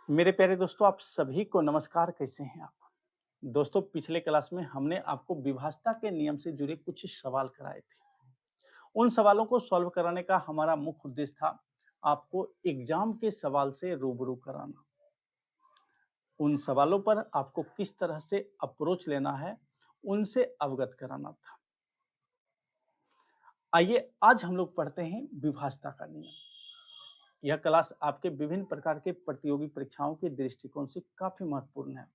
मेरे प्यारे दोस्तों, आप सभी को नमस्कार। कैसे हैं आप? दोस्तों, पिछले क्लास में हमने आपको विभाजता के नियम से जुड़े कुछ सवाल कराए थे। उन सवालों को सॉल्व कराने का हमारा मुख्य उद्देश्य था आपको एग्जाम के सवाल से रूबरू कराना। उन सवालों पर आपको किस तरह से अप्रोच लेना है, उनसे अवगत कराना था। आइए आज हम लोग पढ़ते हैं विभाजता का नियम। यह क्लास आपके विभिन्न प्रकार के प्रतियोगी परीक्षाओं के दृष्टिकोण से काफी महत्वपूर्ण है।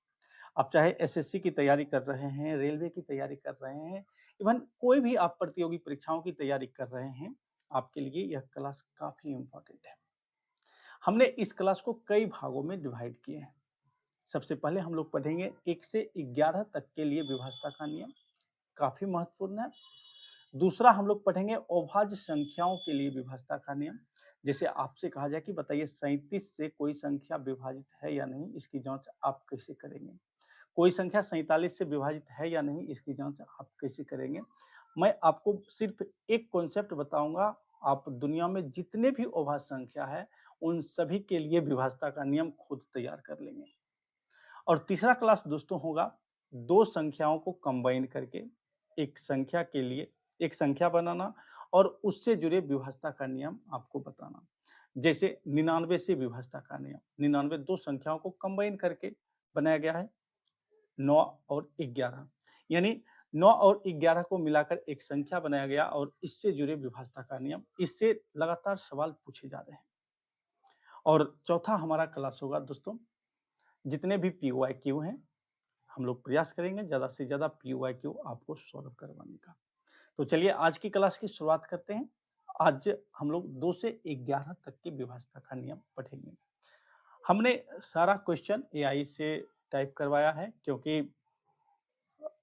आप चाहे एसएससी की तैयारी कर रहे हैं, रेलवे की तैयारी कर रहे हैं, इवन कोई भी आप प्रतियोगी परीक्षाओं की तैयारी कर रहे हैं, आपके लिए यह क्लास काफ़ी इम्पोर्टेंट है। हमने इस क्लास को कई भागों में डिवाइड किए हैं। सबसे पहले हम लोग पढ़ेंगे 1 से 11 तक के लिए विभाजता का नियम, काफ़ी महत्वपूर्ण है। दूसरा हम लोग पढ़ेंगे अभाज्य संख्याओं के लिए विभाजता का नियम। जैसे आपसे कहा जाए कि बताइए 37 से कोई संख्या विभाजित है या नहीं, इसकी जाँच आप कैसे करेंगे? कोई संख्या 47 से विभाजित है या नहीं, इसकी जांच आप कैसे करेंगे? मैं आपको सिर्फ एक कॉन्सेप्ट बताऊंगा, आप दुनिया में जितने भी अभाज्य संख्या है उन सभी के लिए विभाजता का नियम खुद तैयार कर लेंगे। और तीसरा क्लास दोस्तों होगा दो संख्याओं को कंबाइन करके एक संख्या के लिए एक संख्या बनाना और उससे जुड़े विभाजता का नियम आपको बताना। जैसे 99 से विभाजता का नियम, 99 दो संख्याओं को कंबाइन करके बनाया गया है, 9 और 11, यानी 9 और 11 को मिलाकर एक संख्या बनाया गया और इससे जुड़े विभाजता का नियम। इससे लगातार सवाल पूछे जा रहे हैं। और चौथा हमारा क्लास होगा दोस्तों, जितने भी पीओआईक्यू हैं हम लोग प्रयास करेंगे ज़्यादा से ज़्यादा पीओआईक्यू आपको सॉल्व करवाने का। तो चलिए आज की क्लास की शुरुआत करते हैं। आज हम लोग 2 से 11 तक की विभाजता का नियम पढ़ेंगे। हमने सारा क्वेश्चन एआई से टाइप करवाया है क्योंकि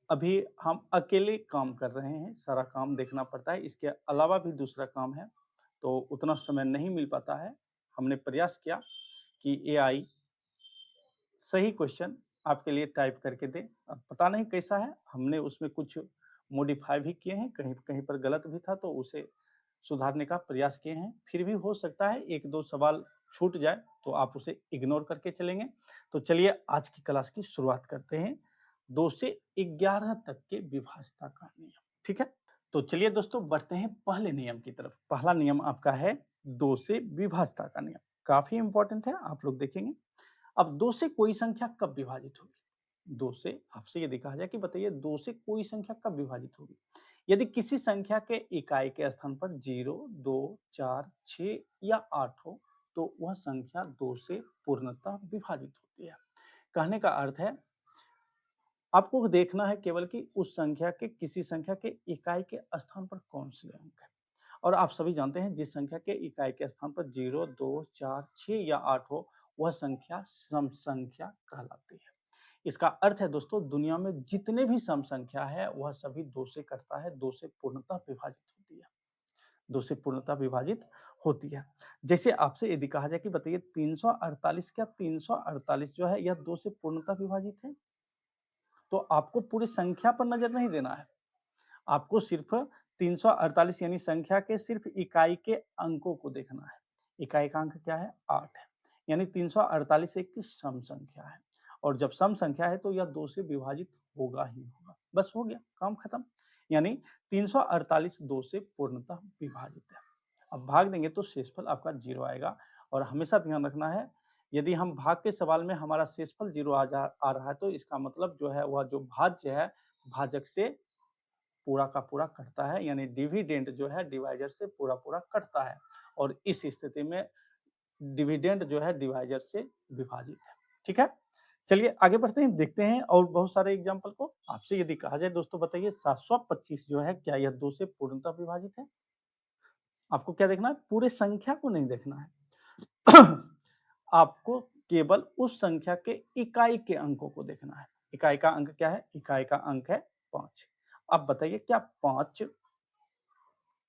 अभी हम अकेले काम कर रहे हैं, सारा काम देखना पड़ता है, इसके अलावा भी दूसरा काम है, तो उतना समय नहीं मिल पाता है। हमने प्रयास किया कि एआई सही क्वेश्चन आपके लिए टाइप करके दे। अब पता नहीं कैसा है, हमने उसमें कुछ मॉडिफाई भी किए हैं, कहीं-कहीं पर गलत भी था तो उसे सुधारने का प्रयास किए हैं। फिर भी हो सकता है 1-2 सवाल छूट जाए, तो आप उसे इग्नोर करके चलेंगे। तो चलिए आज की क्लास की शुरुआत करते हैं 2 से 11 तक के विभाजता का नियम, ठीक है? तो चलिए दोस्तों बढ़ते हैं पहले नियम की तरफ। पहला नियम आपका है 2 से विभाजता का नियम, काफ़ी इम्पोर्टेंट है, आप लोग देखेंगे। अब 2 से कोई संख्या कब विभाजित होगी? 2 से आपसे यदि कहा जाए कि बताइए 2 से कोई संख्या कब विभाजित होगी? यदि किसी संख्या के इकाई के स्थान पर 0, 2, 4, 6 या 8 हो, तो वह संख्या 2 से पूर्णतः विभाजित होती है। कहने का अर्थ है आपको देखना है केवल कि उस संख्या के किसी संख्या के इकाई के स्थान पर कौन से अंक है। और आप सभी जानते हैं जिस संख्या के इकाई के स्थान पर 0, 2, 4, 6 या 8 हो, वह संख्या सम संख्या कहलाती है। इसका अर्थ है दोस्तों, दुनिया में जितने भी सम संख्या है वह सभी 2 से कटता है, 2 से पूर्णतः विभाजित होती है। 2 से पूर्णतः विभाजित होती है। जैसे आपसे यदि कहा जाए कि बताइए 348, क्या 348 जो है यह 2 से पूर्णतः विभाजित है? तो आपको पूरी संख्या पर नजर नहीं देना है, आपको सिर्फ 348 यानी संख्या के सिर्फ इकाई के अंकों को देखना है। इकाई का अंक क्या है? 8 है, यानी 348 एक सम संख्या है और जब सम संख्या है तो यह 2 से विभाजित होगा ही होगा। बस हो गया, काम खत्म। यानी 348 2 से पूर्णतः विभाजित है। अब भाग देंगे तो शेषफल आपका 0 आएगा और हमेशा ध्यान रखना है, यदि हम भाग के सवाल में हमारा शेषफल 0 आ रहा है तो इसका मतलब जो है वह जो भाज्य है, भाजक से पूरा का पूरा कटता है, यानी डिविडेंड जो है डिवाइजर से पूरा पूरा कटता है और इस स्थिति में डिविडेंड जो है डिवाइजर से विभाजित है। ठीक है, चलिए आगे बढ़ते हैं, देखते हैं और बहुत सारे एग्जाम्पल को। आपसे यदि कहा जाए दोस्तों बताइए 725 जो है क्या यह 2 से पूर्णतः विभाजित है? आपको क्या देखना है? पूरे संख्या को नहीं देखना है आपको केवल उस संख्या के इकाई के अंकों को देखना है। इकाई का अंक क्या है? इकाई का अंक है 5। अब बताइए क्या 5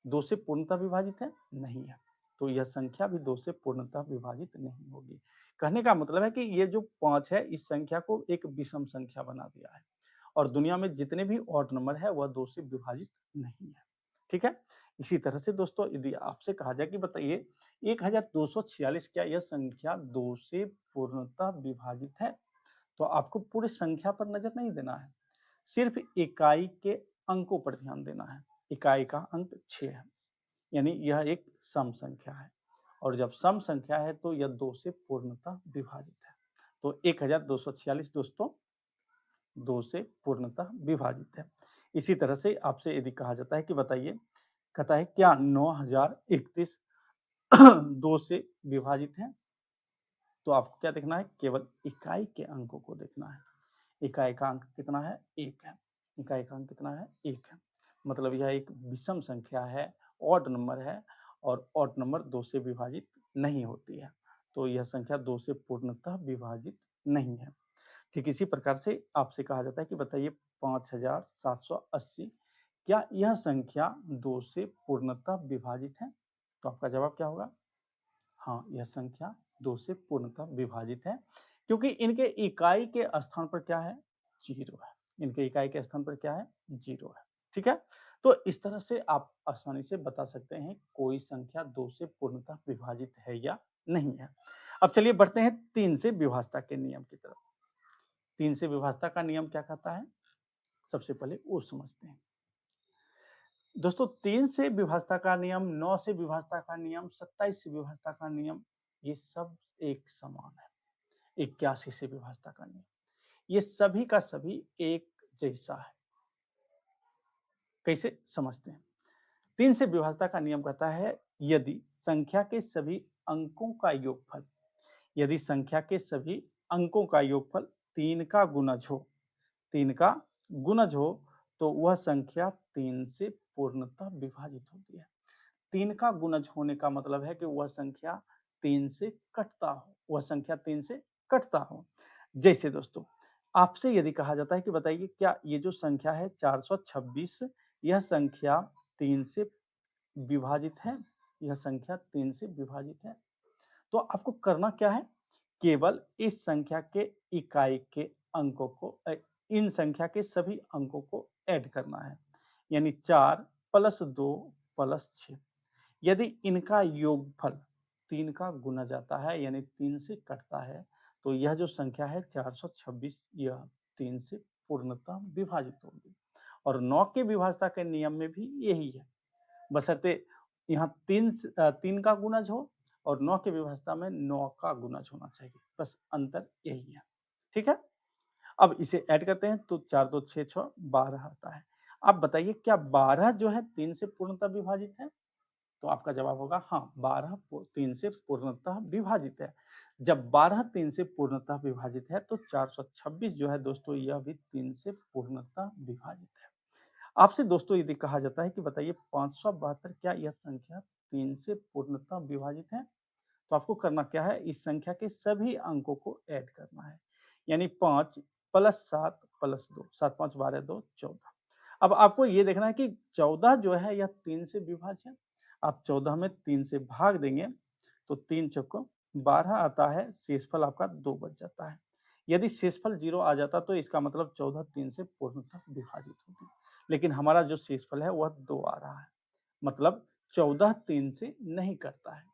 2 से पूर्णतः विभाजित है? नहीं है, तो यह संख्या भी 2 से पूर्णतः विभाजित नहीं होगी। कहने का मतलब है कि ये जो 5 है इस संख्या को एक विषम संख्या बना दिया है और दुनिया में जितने भी ऑड नंबर है वह 2 से विभाजित नहीं है। ठीक है। इसी तरह से दोस्तों यदि आपसे कहा जाए कि बताइए 1246 क्या यह संख्या 2 से पूर्णतः विभाजित है? तो आपको पूरी संख्या पर नजर नहीं देना है, सिर्फ इकाई के अंकों पर ध्यान देना है। इकाई का अंक 6 है, यानी यह एक सम संख्या है, और जब सम संख्या है तो यह 2 से पूर्णतः विभाजित है। तो 1246 दोस्तों 2 से पूर्णतः विभाजित है। इसी तरह से आपसे यदि कहा जाता है कि बताइए, कहता है क्या 9031 2 से विभाजित है? तो आपको क्या देखना है, केवल इकाई के अंकों को देखना है। इकाई का अंक कितना है, 1 है। इकाई का अंक कितना है, 1 है। मतलब यह एक विषम संख्या है, ऑड नंबर है, और ऑड नंबर 2 से विभाजित नहीं होती है, तो यह संख्या 2 से पूर्णतः विभाजित नहीं है। ठीक इसी प्रकार से आपसे कहा जाता है कि बताइए 5780 क्या यह संख्या 2 से पूर्णतः विभाजित है? तो आपका जवाब क्या होगा, हाँ, यह संख्या 2 से पूर्णतः विभाजित है, क्योंकि इनके इकाई के स्थान पर क्या है, 0 है। इनके इकाई के स्थान पर क्या है, 0 है। ठीक है, तो इस तरह से आप आसानी से बता सकते हैं कोई संख्या 2 से पूर्णतः विभाजित है या नहीं है। अब चलिए बढ़ते हैं 3 से विभाजता के नियम की तरफ। 3 से विभाजता का नियम क्या कहता है, सबसे पहले वो समझते हैं। दोस्तों 3 से विभाजता का नियम, 9 से विभाजता का नियम, 27 से विभाजता का नियम, ये सब एक समान है। 81 से विभाजता का नियम, ये सभी का सभी एक जैसा है। कैसे समझते हैं, 3 से विभाजता का नियम कहता है यदि संख्या के सभी अंकों का योगफल, यदि संख्या के सभी अंकों का योगफल 3 का गुणज हो, 3 का गुणज हो, तो वह संख्या 3 से पूर्णतः विभाजित होती है। 3 का गुणज होने का मतलब है कि वह संख्या 3 से कटता हो, वह संख्या 3 से कटता हो। जैसे दोस्तों आपसे यदि कहा जाता है कि बताइए क्या ये जो संख्या है 426, यह संख्या 3 से विभाजित है? यह संख्या 3 से विभाजित है। तो आपको करना क्या है, केवल इस संख्या के इकाई के अंकों को, इन संख्या के सभी अंकों को ऐड करना है, यानी 4 + 2 + 6। यदि इनका योगफल 3 का गुना जाता है, यानी 3 से कटता है, तो यह जो संख्या है 426, यह 3 से पूर्णतः विभाजित होगी। और 9 के विभाजता के नियम में भी यही है, बशर्ते यहाँ 3 का गुणज हो, और 9 के विभाजता में 9 का गुणज होना चाहिए, बस अंतर यही है। ठीक है, अब इसे ऐड करते हैं तो 4 2 6 6 12 आता है। आप बताइए क्या 12 जो है 3 से पूर्णतः विभाजित है? तो आपका जवाब होगा हाँ, 12 3 से पूर्णतः विभाजित है। जब 12 3 से पूर्णतः विभाजित है तो 426 जो है दोस्तों, यह भी 3 से पूर्णतः विभाजित है। आपसे दोस्तों यदि कहा जाता है कि बताइए 572 क्या यह संख्या 3 से पूर्णतः विभाजित है? तो आपको करना क्या है, इस संख्या के सभी अंकों को ऐड करना है, यानी 5 + 7 + 2, 7 5 12 2 14। अब आपको ये देखना है कि 14 जो है यह 3 से विभाज्य है। आप 14 में 3 से भाग देंगे तो 3 चौको 12 आता है, शेषफल आपका 2 बच जाता है। यदि शेषफल 0 आ जाता तो इसका मतलब 14 3 से पूर्णतः विभाजित होती, लेकिन हमारा जो शेषफल है वह 2 आ रहा है, मतलब 14 3 से नहीं करता है।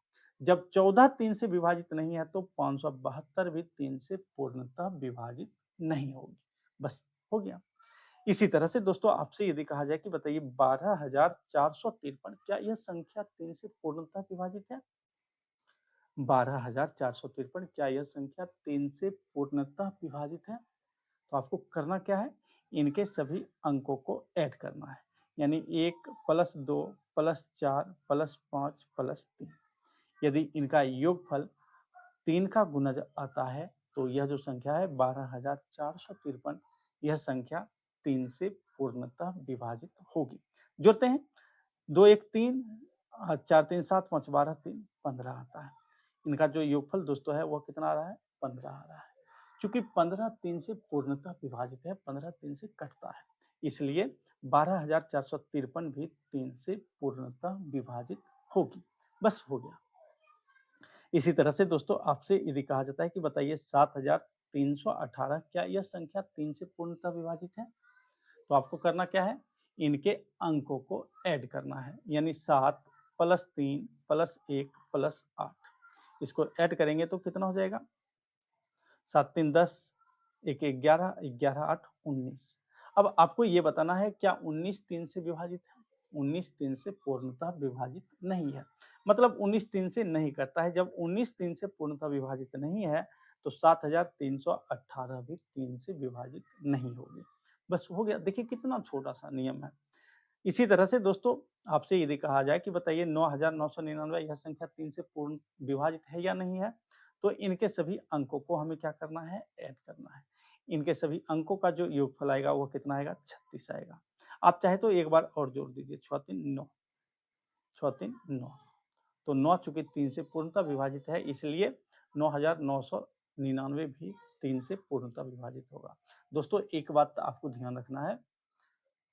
जब 14 3 से विभाजित नहीं है तो 572 भी 3 से पूर्णतः विभाजित नहीं होगी। बस हो गया। इसी तरह से दोस्तों आपसे यदि कहा जाए कि बताइए 12,453 क्या यह संख्या 3 से पूर्णतः विभाजित है? 12,453 क्या यह संख्या 3 से पूर्णतः विभाजित है? तो आपको करना क्या है, इनके सभी अंकों को ऐड करना है, यानी 1 + 2 + 4 + 5 + 3। यदि इनका योगफल 3 का गुणज आता है तो यह जो संख्या है 12,453, यह संख्या 3 से पूर्णतः विभाजित होगी। जोड़ते हैं, 2 1 3, 4 3 7 5 12 3 15 आता है। इनका जो योगफल दोस्तों है वह कितना आ रहा है, 15 आ रहा है। चूंकि 15 3 से पूर्णतः विभाजित है, 15 3 से कटता है, इसलिए 12,453 भी 3 से पूर्णतः विभाजित होगी। बस हो गया। इसी तरह से दोस्तों आपसे यदि कहा जाता है कि बताइए 7,318 क्या यह संख्या 3 से पूर्णतः विभाजित है? तो आपको करना क्या है, इनके अंकों को ऐड करना है, यानी 7 + 3 + 1 + 8। इसको ऐड करेंगे तो कितना हो जाएगा? 7 3 10, 1 11, 11 8 19। अब आपको ये बताना है क्या 19 3 से विभाजित है? 19 3 से पूर्णतः विभाजित नहीं है। मतलब 19 3 से नहीं करता है। जब 19 3 से पूर्णतः विभाजित नहीं है तो 7318 भी 3 से विभाजित नहीं होगी। बस हो गया। देखिए कितना छोटा सा नियम है। इसी तरह से दोस्तों आपसे यदि कहा जाए कि बताइए 9999 यह संख्या 3 से पूर्ण विभाजित है या नहीं है, तो इनके सभी अंकों को हमें क्या करना है? ऐड करना है। इनके सभी अंकों का जो योगफल आएगा वो कितना आएगा? 36 आएगा। आप चाहे तो एक बार और जोड़ दीजिए, 6 3 9, 6 3 9। तो 9 चूंकि 3 से पूर्णतः विभाजित है, इसलिए 9999 भी 3 से पूर्णतः विभाजित होगा। दोस्तों एक बात तो आपको ध्यान रखना है,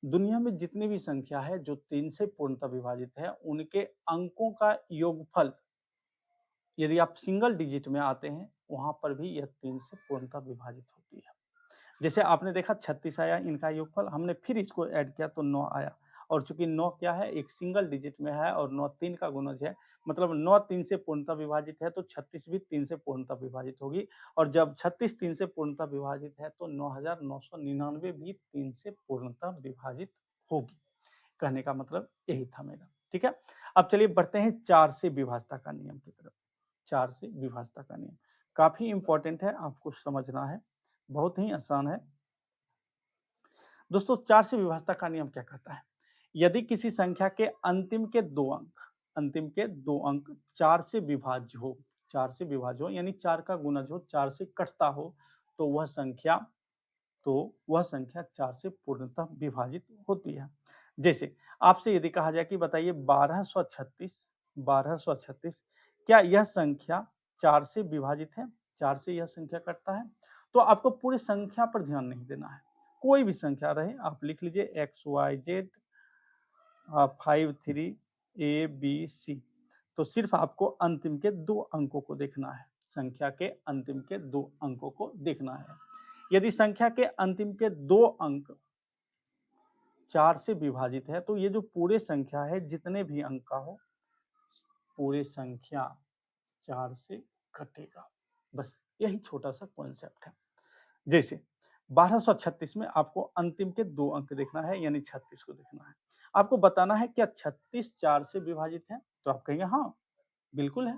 दुनिया में जितनी भी संख्या है जो 3 से पूर्णतः विभाजित है, उनके अंकों का योगफल यदि आप सिंगल डिजिट में आते हैं, वहां पर भी यह 3 से पूर्णतः विभाजित होती है। जैसे आपने देखा 36 आया इनका योगफल, हमने फिर इसको ऐड किया तो 9 आया। और चूंकि 9 क्या है? एक सिंगल डिजिट में है और 9 3 का गुणज है, मतलब 9 3 से पूर्णतः विभाजित है तो 36 भी 3 से पूर्णतः विभाजित होगी। और जब 36 3 से पूर्णतः विभाजित है तो 9999 भी 3 से पूर्णतः विभाजित होगी। कहने का मतलब यही था मेरा। ठीक है, अब चलिए बढ़ते हैं 4 से विभाजता का नियम की तरफ। 4 से विभाजता का नियम काफी इंपॉर्टेंट है, आपको समझना है, बहुत ही आसान है। दोस्तों 4 से विभाजता का नियम क्या कहता है? यदि किसी संख्या के अंतिम के 2 अंक 4 से विभाज्य हो, 4 से विभाज्य हो यानी 4 का गुणज हो, 4 से कटता हो, तो वह संख्या 4 से पूर्णतः विभाजित होती है। जैसे आपसे यदि कहा जाए कि बताइए 1236 क्या यह संख्या 4 से विभाजित है? 4 से यह संख्या कटता है? तो आपको पूरी संख्या पर ध्यान नहीं देना है, कोई भी संख्या रहे आप लिख लीजिए XYZ 5 3 ABC। तो सिर्फ आपको अंतिम के 2 अंकों को देखना है, संख्या के अंतिम के 2 अंकों को देखना है। यदि संख्या के अंतिम के 2 अंक 4 से विभाजित है तो ये जो पूरे संख्या है, जितने भी अंक का हो, पूरे संख्या 4 से कटेगा। बस यही छोटा सा कॉन्सेप्ट है। जैसे 1236 में आपको अंतिम के 2 अंक देखना है, यानी 36 को देखना है। आपको बताना है क्या 36 4 से विभाजित है? तो आप कहेंगे हाँ बिल्कुल है।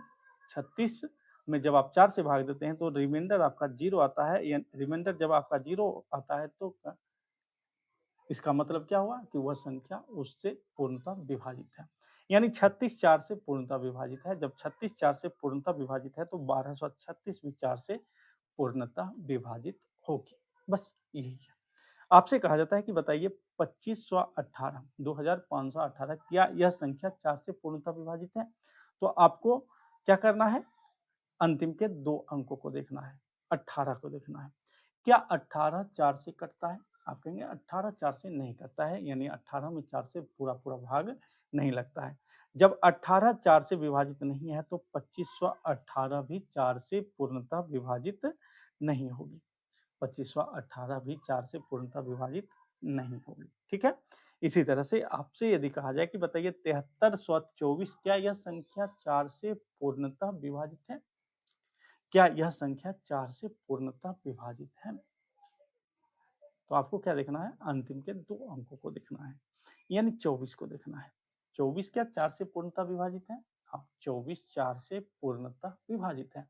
36 में जब आप 4 से भाग देते हैं तो रिमाइंडर आपका 0 आता है, या रिमाइंडर जब आपका 0 आता है तो इसका मतलब क्या हुआ कि वह संख्या उससे पूर्णतः विभाजित है। यानी 36 4 से पूर्णतः विभाजित है। जब 36 4 से पूर्णतः विभाजित है तो 1236 भी 4 से पूर्णतः विभाजित होगी। बस यही है। आपसे कहा जाता है कि बताइए 2518 2518 क्या यह संख्या 4 से पूर्णतः विभाजित है? तो आपको क्या करना है? अंतिम के 2 अंकों को देखना है, 18 को देखना है। क्या 18 4 से कटता है? आप कहेंगे 18 4 से नहीं कटता है, यानी 18 में 4 से पूरा पूरा भाग नहीं लगता है। जब 18 4 से विभाजित नहीं है तो 2518 भी 4 से पूर्णतः विभाजित नहीं होगी। 2518 भी 4 से पूर्णतः विभाजित नहीं होगी। ठीक है, इसी तरह से आपसे यदि कहा जाए कि बताइए 7324 क्या यह संख्या 4 से पूर्णतः विभाजित है? क्या यह संख्या 4 से पूर्णतः विभाजित है? तो आपको क्या देखना है? अंतिम के 2 अंकों को देखना है, यानी 24 को देखना है। 24 क्या 4 से पूर्णतः विभाजित है? हाँ, 24 4 से पूर्णतः विभाजित है।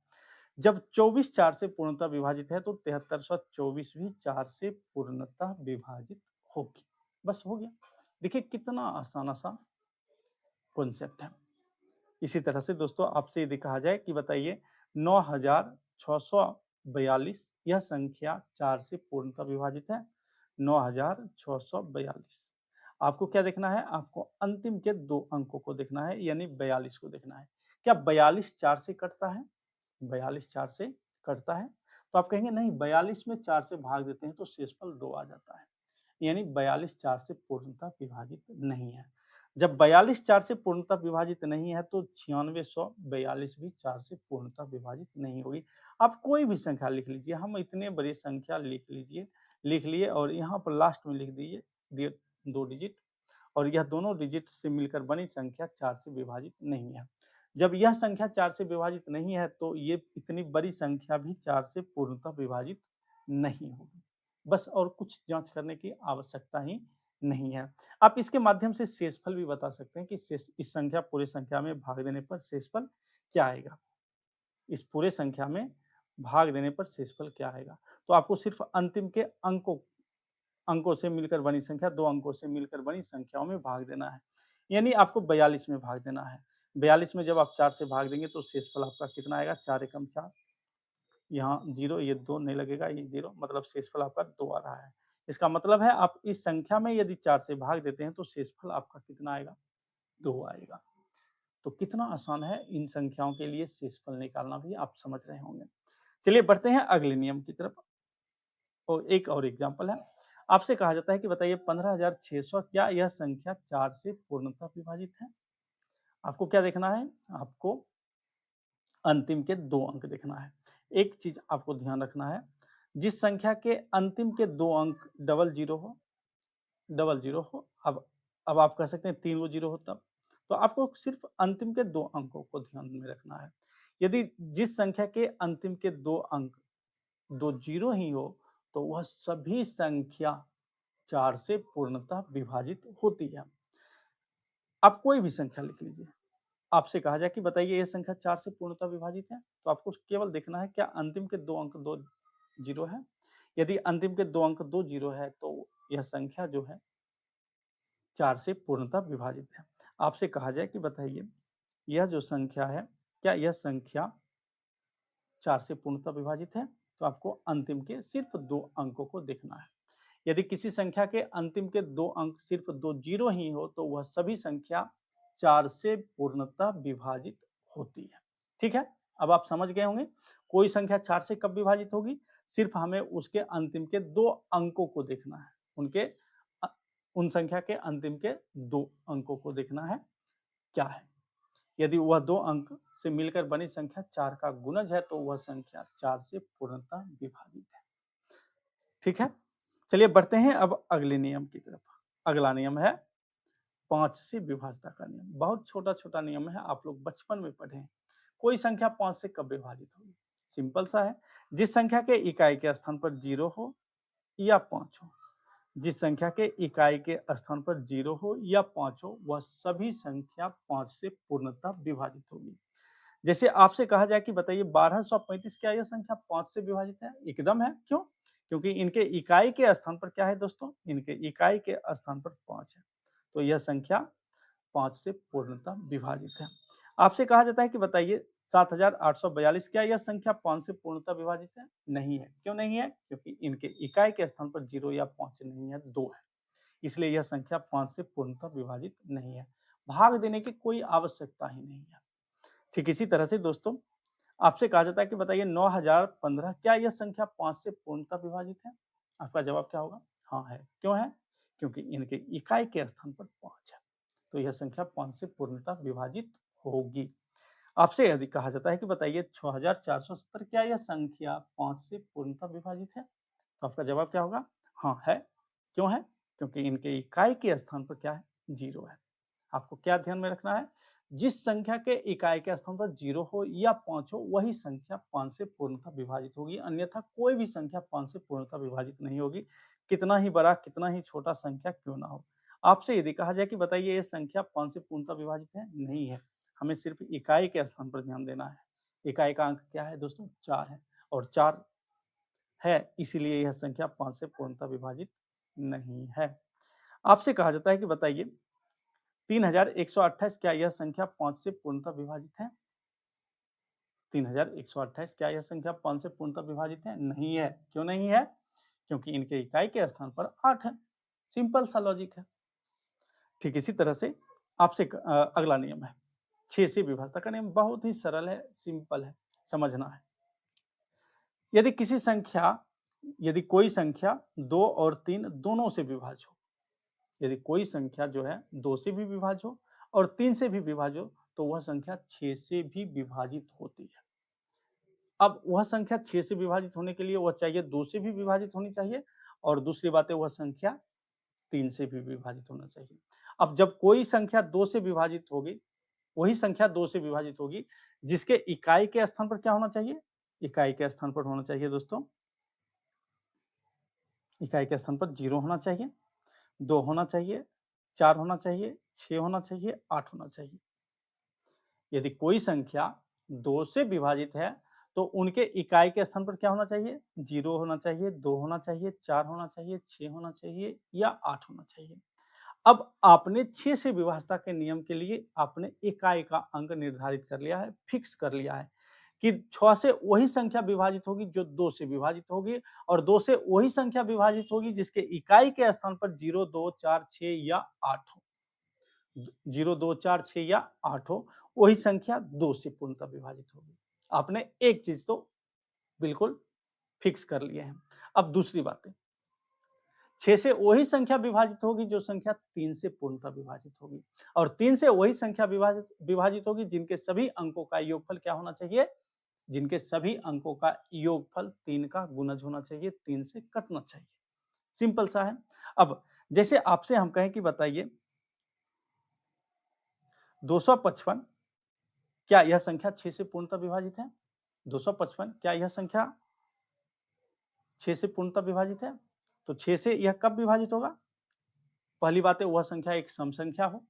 जब 24 4 से पूर्णतः विभाजित है तो 7324 भी 4 से पूर्णतः विभाजित होगी। बस हो गया। देखिए कितना आसान आसान कॉन्सेप्ट है। इसी तरह से दोस्तों आपसे यदि कहा जाए कि बताइए 9642 यह संख्या 4 से पूर्णतः विभाजित है। 9642 आपको क्या देखना है? आपको अंतिम के 2 अंकों को देखना है, यानी 42 को देखना है। क्या 42 4 से कटता है? 42 4 से कटता है? तो आप कहेंगे नहीं, 42 में 4 से भाग देते हैं तो शेषफल 2 आ जाता है, यानी 42 4 से पूर्णतः विभाजित नहीं है। जब 42 4 से पूर्णतः विभाजित नहीं है तो 9642 भी 4 से पूर्णतः विभाजित नहीं होगी। आप कोई भी संख्या लिख लीजिए, हम इतने बड़ी संख्या लिख लिए और यहाँ पर लास्ट में लिख दीजिए 2 डिजिट और यह दोनों डिजिट से मिलकर बनी संख्या 4 से विभाजित नहीं है। जब यह संख्या 4 से विभाजित नहीं है तो ये इतनी बड़ी संख्या भी 4 से पूर्णतः विभाजित नहीं होगी। बस और कुछ जांच करने की आवश्यकता ही नहीं है। आप इसके माध्यम से शेषफल भी बता सकते हैं कि शेष इस संख्या पूरे संख्या में भाग देने पर शेषफल क्या आएगा। इस पूरे संख्या में भाग देने पर शेषफल क्या आएगा। तो आपको सिर्फ अंतिम के अंकों से मिलकर बनी संख्या, 2 अंकों से मिलकर बनी संख्याओं में भाग देना है। यानी आपको 42 में भाग देना है। 42 में जब आप 4 से भाग देंगे तो शेषफल आपका कितना आएगा, 4 एकम 4, यहाँ 0, ये 2 नहीं लगेगा, ये 0, मतलब शेषफल आपका 2 आ रहा है। इसका मतलब है आप इस संख्या में यदि 4 से भाग देते हैं तो शेषफल आपका कितना आएगा, 2 आएगा। तो कितना आसान है इन संख्याओं के लिए शेषफल निकालना भी आप समझ रहे होंगे। चलिए बढ़ते हैं अगले नियम की तरफ। और एक और एग्जाम्पल है, आपसे कहा जाता है कि बताइए 15,600 क्या यह संख्या 4 से पूर्णतः विभाजित है। आपको क्या देखना है, आपको अंतिम के 2 अंक देखना है। एक चीज आपको ध्यान रखना है, जिस संख्या के अंतिम के 2 अंक डबल जीरो हो, अब आप कह सकते हैं 3 जीरो हो तब, तो आपको सिर्फ अंतिम के 2 अंकों को ध्यान में रखना है। यदि जिस संख्या के अंतिम के 2 अंक 2 जीरो ही हो तो वह सभी संख्या 4 से पूर्णतः विभाजित होती है। आप कोई भी संख्या लिख लीजिए, आपसे कहा जाए कि बताइए यह संख्या 4 से पूर्णतः विभाजित है, तो आपको केवल देखना है क्या अंतिम के 2 अंक 2 जीरो है। यदि अंतिम के 2 अंक 2 जीरो है तो यह संख्या जो है 4 से पूर्णतः विभाजित है। आपसे कहा जाए कि बताइए यह जो संख्या है क्या यह संख्या 4 से पूर्णतः विभाजित है, तो आपको अंतिम के सिर्फ 2 अंकों को देखना है। यदि किसी संख्या के अंतिम के 2 अंक सिर्फ 2 जीरो ही हो तो वह सभी संख्या 4 से पूर्णतः विभाजित होती है। ठीक है, अब आप समझ गए होंगे कोई संख्या 4 से कब विभाजित होगी, सिर्फ हमें उसके अंतिम के 2 अंकों को देखना है, उन संख्या के अंतिम के 2 अंकों को देखना है क्या है। यदि वह 2 अंक से मिलकर बनी संख्या 4 का गुणज है तो वह संख्या 4 से पूर्णतः विभाजित है। ठीक है, चलिए बढ़ते हैं अब अगले नियम की तरफ। अगला नियम है 5 से विभाजता का नियम। बहुत छोटा छोटा नियम है, आप लोग बचपन में पढ़े हैं। कोई संख्या 5 से कब विभाजित होगी, सिंपल सा है, जिस संख्या के इकाई के स्थान पर 0 हो या 5 हो। जिस संख्या के इकाई के स्थान पर 0 हो या 5 हो वह सभी संख्या 5 से पूर्णतः विभाजित होगी। जैसे आपसे कहा जाए कि बताइए 1235 क्या यह संख्या 5 से विभाजित है, एकदम है। क्यों, क्योंकि इनके इकाई के स्थान पर क्या है दोस्तों, इनके इकाई के स्थान पर 5 है, तो यह संख्या 5 से पूर्णतः विभाजित है। आपसे कहा जाता है कि बताइए 7842 क्या यह संख्या 5 से पूर्णतः विभाजित है, नहीं है। क्यों नहीं है, क्योंकि इनके इकाई के स्थान पर 0 या 5 नहीं है, 2 है, इसलिए यह संख्या 5 से पूर्णतः विभाजित नहीं है। भाग देने की कोई आवश्यकता ही नहीं है। ठीक इसी तरह से दोस्तों आपसे कहा जाता है कि बताइए 9015 क्या यह संख्या 5 से पूर्णतः विभाजित है। आपका जवाब क्या होगा, हाँ है। क्यों है, क्योंकि इनके इकाई के स्थान पर 5 है, तो यह संख्या 5 से पूर्णतः विभाजित होगी। आपसे यदि कहा जाता है कि बताइए 6470 क्या यह संख्या 5 से पूर्णतः विभाजित है, तो आपका जवाब क्या होगा, हाँ है। क्यों है, क्योंकि इनके इकाई के स्थान पर क्या है, 0 है। आपको क्या ध्यान में रखना है, जिस संख्या के इकाई के स्थान पर 0 हो या 5 हो वही संख्या 5 से पूर्णतः विभाजित होगी, अन्यथा कोई भी संख्या 5 से पूर्णतः विभाजित नहीं होगी, कितना ही बड़ा कितना ही छोटा संख्या क्यों ना हो। आपसे यदि कहा जाए कि बताइए ये संख्या 5 से पूर्णतः विभाजित है, नहीं है, हमें सिर्फ इकाई के स्थान पर ध्यान देना है। इकाई का अंक क्या है दोस्तों, 4 है, और 4 है, इसीलिए यह संख्या 5 से पूर्णतः विभाजित नहीं है। आपसे कहा जाता है कि बताइए 3128 क्या यह संख्या 5 से पूर्णतः विभाजित है। 3128 क्या यह संख्या 5 से पूर्णतः विभाजित है, नहीं है। क्यों नहीं है, क्योंकि इनके इकाई के स्थान पर 8 है। सिंपल सा लॉजिक है। ठीक इसी तरह से आपसे अगला नियम है 6 से विभाजता का नियम। बहुत ही सरल है, सिंपल है, समझना है। यदि कोई संख्या 2 और 3 दोनों से विभाज्य हो, यदि कोई संख्या जो है 2 से भी विभाज्य हो और 3 से भी विभाज्य हो तो वह संख्या 6 से भी विभाजित होती है। अब वह संख्या 6 से विभाजित होने के लिए वह चाहिए 2 से भी विभाजित होनी चाहिए, और दूसरी बात है वह संख्या 3 से भी विभाजित होना चाहिए। अब जब कोई संख्या 2 से विभाजित होगी, वही संख्या 2 से विभाजित होगी जिसके इकाई के स्थान पर क्या होना चाहिए? इकाई के स्थान पर होना चाहिए दोस्तों, इकाई के स्थान पर 0 होना चाहिए, 2 होना चाहिए, 4 होना चाहिए, 6 होना चाहिए, 8 होना चाहिए। यदि कोई संख्या 2 से विभाजित है तो उनके इकाई के स्थान पर क्या होना चाहिए? 0 होना चाहिए, 2 होना चाहिए, 4 होना चाहिए, 6 होना चाहिए या 8 होना चाहिए। अब आपने 6 से विभाजता के नियम के लिए आपने इकाई का अंक निर्धारित कर लिया है, फिक्स कर लिया है कि 6 से वही संख्या विभाजित होगी जो 2 से विभाजित होगी और 2 से वही संख्या विभाजित होगी जिसके इकाई के स्थान पर 0, 2, 4, 6 या 8 हो। 0, 2, 4, 6 या 8 हो, वही संख्या 2 से पूर्णतः विभाजित होगी। आपने एक चीज तो बिल्कुल फिक्स कर लिए हैं। अब दूसरी बातें, 6 से वही संख्या विभाजित होगी जो संख्या 3 से पूर्णतः विभाजित होगी और 3 से वही संख्या विभाजित होगी जिनके सभी अंकों का योगफल क्या होना चाहिए? जिनके सभी अंकों का योगफल 3 का गुणज होना चाहिए, 3 से कटना चाहिए। सिंपल सा है। अब जैसे आपसे हम कहें कि बताइए 255 क्या यह संख्या 6 से पूर्णतः विभाजित है? 255 क्या यह संख्या 6 से पूर्णतः विभाजित है? तो 6 से यह कब विभाजित होगा? पहली बात है वह संख्या एक सम संख्या हो,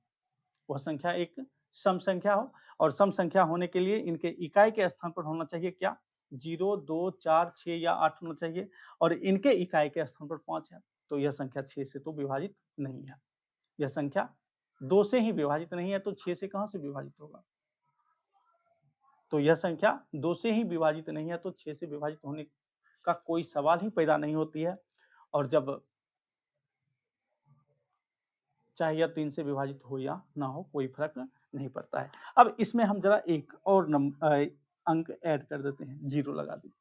वह संख्या एक सम संख्या हो और सम संख्या होने के लिए इनके इकाई के स्थान पर होना चाहिए क्या? 0, 2, 4, 6 या 8 होना चाहिए और इनके इकाई के स्थान पर 5 है। तो यह संख्या 6 से तो विभाजित नहीं है। यह संख्या 2 से ही विभाजित नहीं है तो 6 से कहां से विभाजित होगा? तो यह संख्या 2 से ही विभाजित नहीं है तो 6 से विभाजित होने का कोई सवाल ही पैदा नहीं होती है और जब चाहे यह 3 से विभाजित हो या ना हो कोई फर्क नहीं पड़ता है। अब इसमें हम जरा एक और अंक ऐड कर देते हैं, 0 लगा दीजिए।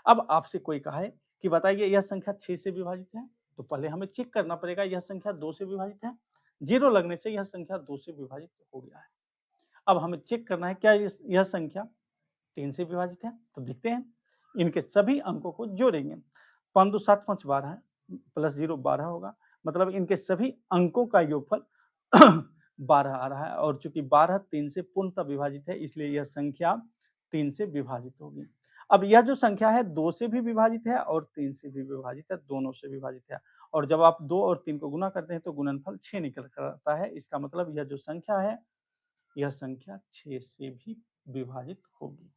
अब आपसे कोई कहे कि बताइए यह संख्या 6 से विभाजित है, तो पहले हमें चेक करना पड़ेगा यह संख्या 2 से विभाजित है। 0 लगने से यह संख्या 2 से विभाजित हो गया है। अब हमें चेक करना है क्या यह संख्या 3 से विभाजित है, तो देखते हैं इनके सभी अंकों को जोड़ेंगे। 5 2 7 5 12 प्लस 0 12 होगा, मतलब इनके सभी अंकों का योगफल 12 आ रहा है और चूंकि 12 3 से पूर्णतः विभाजित है इसलिए यह संख्या 3 से विभाजित होगी। अब यह जो संख्या है 2 से भी विभाजित है और 3 से भी विभाजित है, दोनों से विभाजित है और जब आप 2 और 3 को गुना करते हैं तो गुणनफल 6 निकल कर आता है। इसका मतलब यह जो संख्या है यह संख्या 6 से भी विभाजित होगी।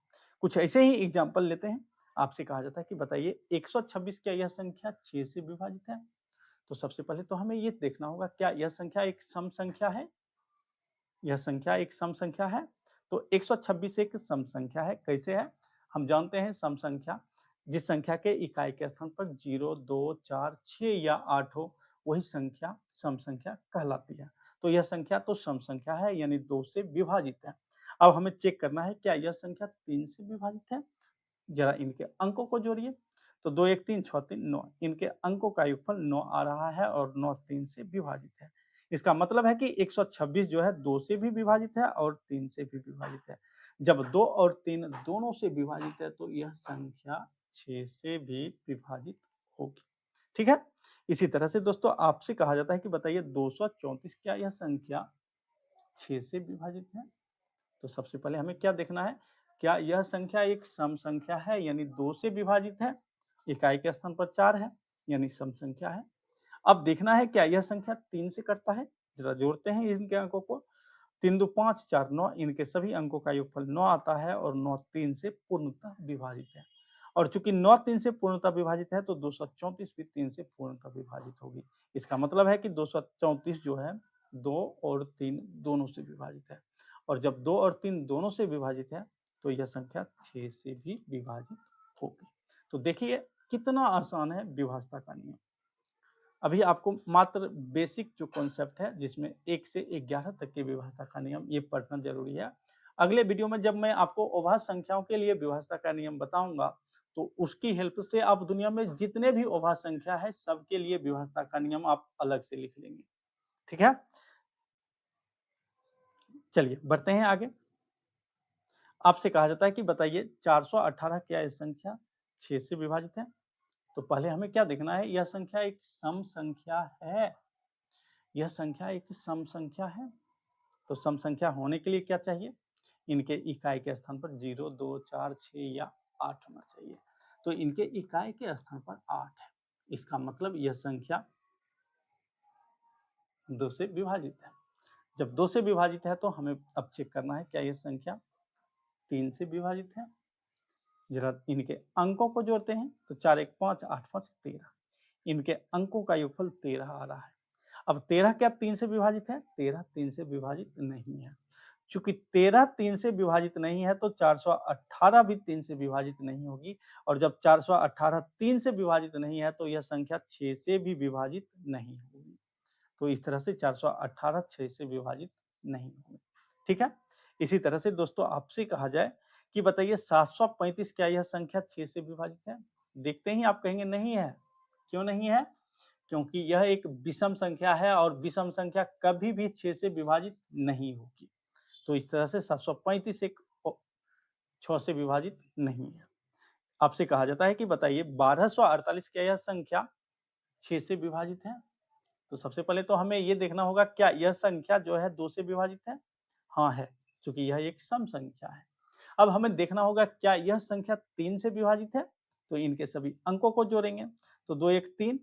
कुछ ऐसे ही एग्जाम्पल लेते हैं। आपसे कहा जाता है कि बताइए 126 क्या यह संख्या 6 से विभाजित है? तो सबसे पहले तो हमें ये देखना होगा क्या यह संख्या एक सम संख्या है? यह संख्या एक सम संख्या है? तो 126 एक सम संख्या है। कैसे है? हम जानते हैं सम संख्या जिस संख्या के इकाई के स्थान पर 0, 2, 4, 6 या 8 हो वही संख्या सम संख्या कहलाती है। तो यह संख्या तो सम संख्या है यानी 2 से विभाजित है। अब हमें चेक करना है क्या यह संख्या 3 से विभाजित है? जरा इनके अंकों को जोड़िए। तो 2 1 3 6 3 9 इनके अंकों का योगफल 9 आ रहा है और 9 3 से विभाजित है। इसका मतलब है कि 126 जो है 2 से भी विभाजित है और 3 से भी विभाजित है। जब 2 और 3 दोनों से विभाजित है तो यह संख्या 6 से भी विभाजित होगी। ठीक है? इसी तरह से दोस्तों आपसे कहा जाता है कि बताइए 234 क्या यह संख्या 6 से विभाजित है? तो सबसे पहले हमें क्या देखना है? क्या यह संख्या एक सम संख्या है यानी 2 से विभाजित है, इकाई के स्थान पर 4 है यानी सम संख्या है। अब देखना है क्या यह संख्या 3 से कटता है? जरा जोड़ते हैं इनके अंकों को। 3 2 5 4 9 इनके सभी अंकों का योगफल 9 आता है और 9 3 से पूर्णतः विभाजित है। और चूंकि 9 3 से पूर्णतः विभाजित है तो 234 भी 3 से पूर्णतः विभाजित होगी। इसका मतलब है कि 234 जो है 2 और 3 दोनों से विभाजित है और जब 2 और 3 दोनों से विभाजित है तो यह संख्या 6 से भी विभाजित होगी। तो देखिए कितना आसान है विभाजता का नियम। अभी आपको मात्र बेसिक जो कॉन्सेप्ट है जिसमें 1 से 11 तक के विभाजता का नियम ये पढ़ना जरूरी है। अगले वीडियो में जब मैं आपको अभाज्य संख्याओं के लिए विभाजता का नियम बताऊंगा तो उसकी हेल्प से आप दुनिया में जितने भी अभाज्य संख्या है सबके लिए विभाजता का नियम आप अलग से लिख लेंगे। ठीक है, चलिए बढ़ते हैं आगे। आपसे कहा जाता है कि बताइए 418 क्या यह संख्या 6 से विभाजित है? तो पहले हमें क्या देखना है, यह संख्या एक सम संख्या है यह संख्या एक सम संख्या है। तो सम संख्या होने के लिए क्या चाहिए? इनके इकाई के स्थान पर 0, 2, 4, 6 या 8 होना चाहिए। तो इनके इकाई के स्थान पर 8 है। इसका मतलब यह संख्या 2 से विभाजित है। जब 2 से विभाजित है तो हमें अब चेक करना है क्या यह संख्या 3 से विभाजित है। जरा इनके अंकों को जोड़ते हैं तो 4 1 5 8 5 13। इनके अंकों का योगफल 13 आ रहा है। अब 13 क्या 3 से विभाजित है? 13 3 से विभाजित नहीं है। चूंकि 13 3 से विभाजित नहीं है तो 418 भी 3 से विभाजित नहीं होगी, और जब 418 3 से विभाजित नहीं है तो यह संख्या 6 से भी विभाजित नहीं होगी। तो इस तरह से 418 6 से विभाजित नहीं होगी। ठीक है। इसी तरह से दोस्तों आपसे कहा जाए कि बताइए 735 क्या यह संख्या 6 से विभाजित है? देखते ही आप कहेंगे नहीं है। क्यों नहीं है? क्योंकि यह एक विषम संख्या है और विषम संख्या कभी भी 6 से विभाजित नहीं होगी। तो इस तरह से 735 एक 6 से विभाजित नहीं है। आपसे कहा जाता है कि बताइए 1248 क्या यह संख्या 6 से विभाजित है? तो सबसे पहले तो हमें ये देखना होगा क्या यह संख्या जो है 2 से विभाजित है? हाँ है, क्योंकि यह एक सम संख्या है। अब हमें देखना होगा क्या यह संख्या 3 से विभाजित है? तो इनके सभी अंकों को जोड़ेंगे तो 2 1 3,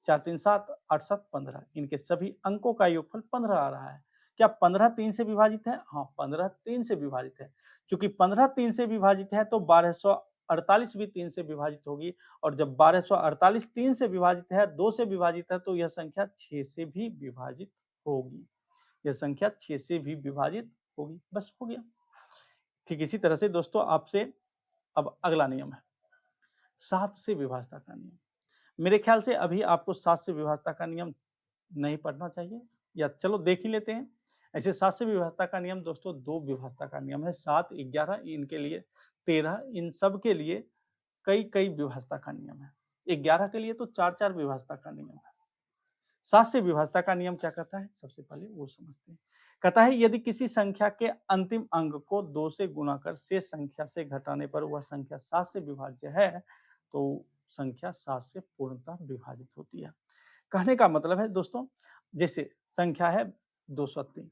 4 3 7, 8 7 15। इनके सभी अंकों का योगफल 15 आ रहा है। क्या 15 3 से विभाजित है? हाँ, 15 3 से विभाजित है। चूंकि 15 3 से विभाजित है तो 1248 भी 3 से विभाजित होगी, और जब 1248 3 से विभाजित है, 2 से विभाजित है, तो यह संख्या 6 से भी विभाजित होगी। यह संख्या 6 से भी विभाजित होगी। बस हो गया। ठीक इसी तरह से दोस्तों आपसे अब अगला नियम है 7 से विभाजता का नियम। मेरे ख्याल से अभी आपको 7 से विभाजता का नियम नहीं पढ़ना चाहिए, या चलो देख ही लेते हैं। ऐसे 7 से विभाजता का नियम दोस्तों 2 विभाजता का नियम है, 7 11 इनके लिए 13, इन सब के लिए कई कई विभाजता का नियम है। 11 के लिए तो 4 4 विभाजता का नियम है। 7 से विभाजता का नियम क्या कहता है सबसे पहले वो समझते हैं। कहता है यदि किसी संख्या के अंतिम अंक को 2 से गुणा कर शेष संख्या से घटाने पर वह संख्या 7 से विभाज्य है तो संख्या 7 से पूर्णतः विभाजित होती है। कहने का मतलब है दोस्तों, जैसे संख्या है 203,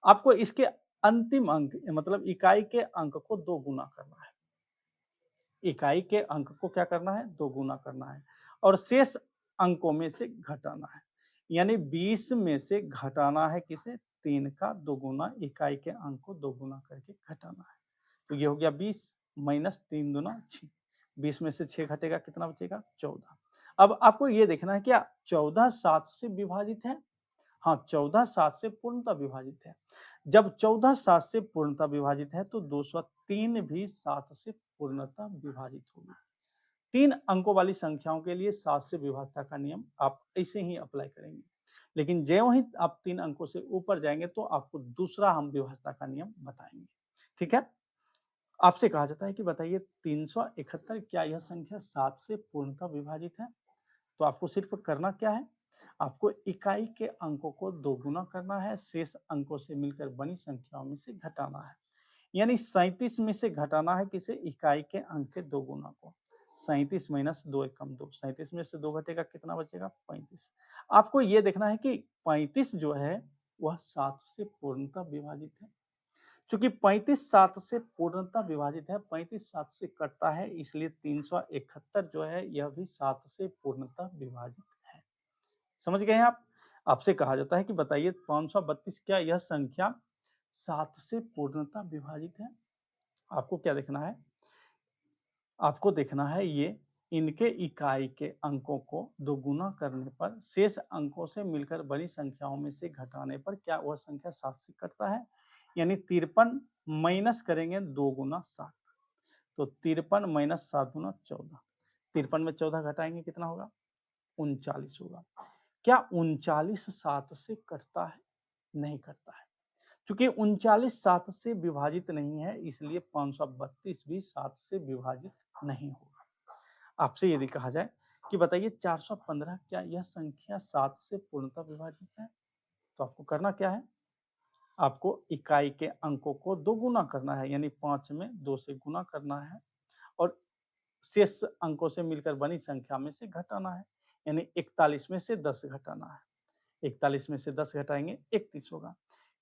आपको इसके अंतिम अंक मतलब इकाई के अंक को 2 गुना करना है। इकाई के अंक को क्या करना है? 2 गुना करना है, और शेष अंकों में से घटाना है। यानी 20 में से घटाना है किसे? 3 का 2 गुना, इकाई के अंक को 2 गुना करके घटाना है। तो ये हो गया 20 माइनस 3 दूना 6। 20 में से 6 घटेगा, कितना बचेगा? 14। अब आपको ये देखना है क्या 14 7 से विभाजित है? हाँ, 14 7 से पूर्णतः विभाजित है। जब 14 7 से पूर्णतः विभाजित है तो 203 भी 7 से पूर्णतः विभाजित होगी। 3 अंकों वाली संख्याओं के लिए 7 से विभाजता का नियम आप ऐसे ही अप्लाई करेंगे, लेकिन ज्यों ही आप 3 अंकों से ऊपर जाएंगे तो आपको दूसरा हम विभाजता का नियम बताएंगे। ठीक है। आपसे कहा जाता है कि बताइए 371 क्या यह संख्या 7 से पूर्णतः विभाजित है? तो आपको सिर्फ करना क्या है? आपको इकाई के अंकों को 2 गुना करना है, शेष अंकों से मिलकर बनी संख्याओं में से घटाना है। यानी 37 में से घटाना है किसे? इकाई के अंक के 2 गुना को। 37 माइनस 2 एकम 2, 37 में से 2 घटेगा, कितना बचेगा? 35। आपको ये देखना है कि 35 जो है वह 7 से पूर्णतः विभाजित है। चूंकि 35 7 से पूर्णतः विभाजित है, 35 7 से कटता है, इसलिए 371 जो है यह भी 7 से पूर्णतः विभाजित है। समझ गए हैं आप? आपसे कहा जाता है कि बताइए 532 क्या यह संख्या 7 से पूर्णतः विभाजित है? आपको क्या देखना है? आपको देखना है ये इनके इकाई के अंकों को 2 गुना करने पर शेष अंकों से मिलकर बड़ी संख्याओं में से घटाने पर क्या वह संख्या 7 से कटता है? यानी 53 माइनस करेंगे 2 गुना 7, तो 53 माइनस 7 गुना 14। 53 में 14 घटाएंगे, कितना होगा? 39 होगा। क्या 39 7 से कटता है? नहीं कटता है। चूंकि 39 7 से विभाजित नहीं है, इसलिए 532 भी 7 से विभाजित नहीं होगा। आपसे यदि कहा जाए कि बताइए 415 क्या यह संख्या 7 से पूर्णतः विभाजित है? तो आपको करना क्या है? आपको इकाई के अंकों को 2 गुना करना है, यानी 5 में 2 से गुना करना है, और शेष अंकों से मिलकर बनी संख्या में से घटाना है, यानी 41 में से 10 घटाना है। 41 में से 10 घटाएंगे 31 होगा।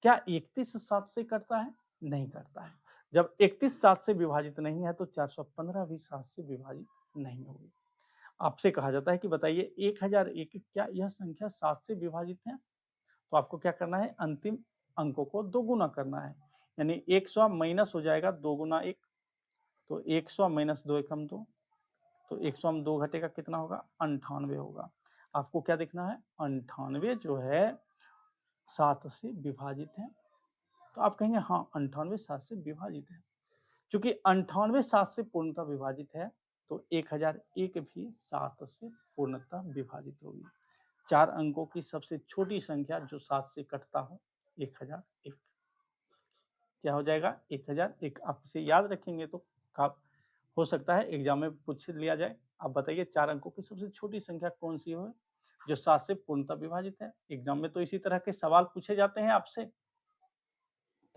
क्या 31 7 से कटता है? नहीं कटता है। जब 31 7 से विभाजित नहीं है तो 415 भी 7 से विभाजित नहीं होगी। आपसे कहा जाता है कि बताइए 1001 क्या यह संख्या 7 से विभाजित है? तो आपको क्या करना है? अंतिम अंकों को 2 गुना करना है। यानी 100 माइनस हो जाएगा 2 गुना 1, तो 100 माइनस 2 एकम 2, तो 100 में 2 घटेगा कितना होगा? 98 होगा। आपको क्या देखना है? 98 जो है 7 से विभाजित है। तो आप कहेंगे हाँ 98 7 से विभाजित है। चूंकि 98 7 से पूर्णतः विभाजित है तो 1001 भी 7 से पूर्णतः विभाजित होगी। 4 अंकों की सबसे छोटी संख्या जो 7 से कटता हो 1001। क्या हो जाएगा? 1001। आप इसे याद रखेंगे तो हो सकता है एग्जाम में पूछ लिया जाए। आप बताइए 4 अंकों की सबसे छोटी संख्या कौन सी हो जो 7 से पूर्णतः विभाजित है? एग्जाम में तो इसी तरह के सवाल पूछे जाते हैं आपसे।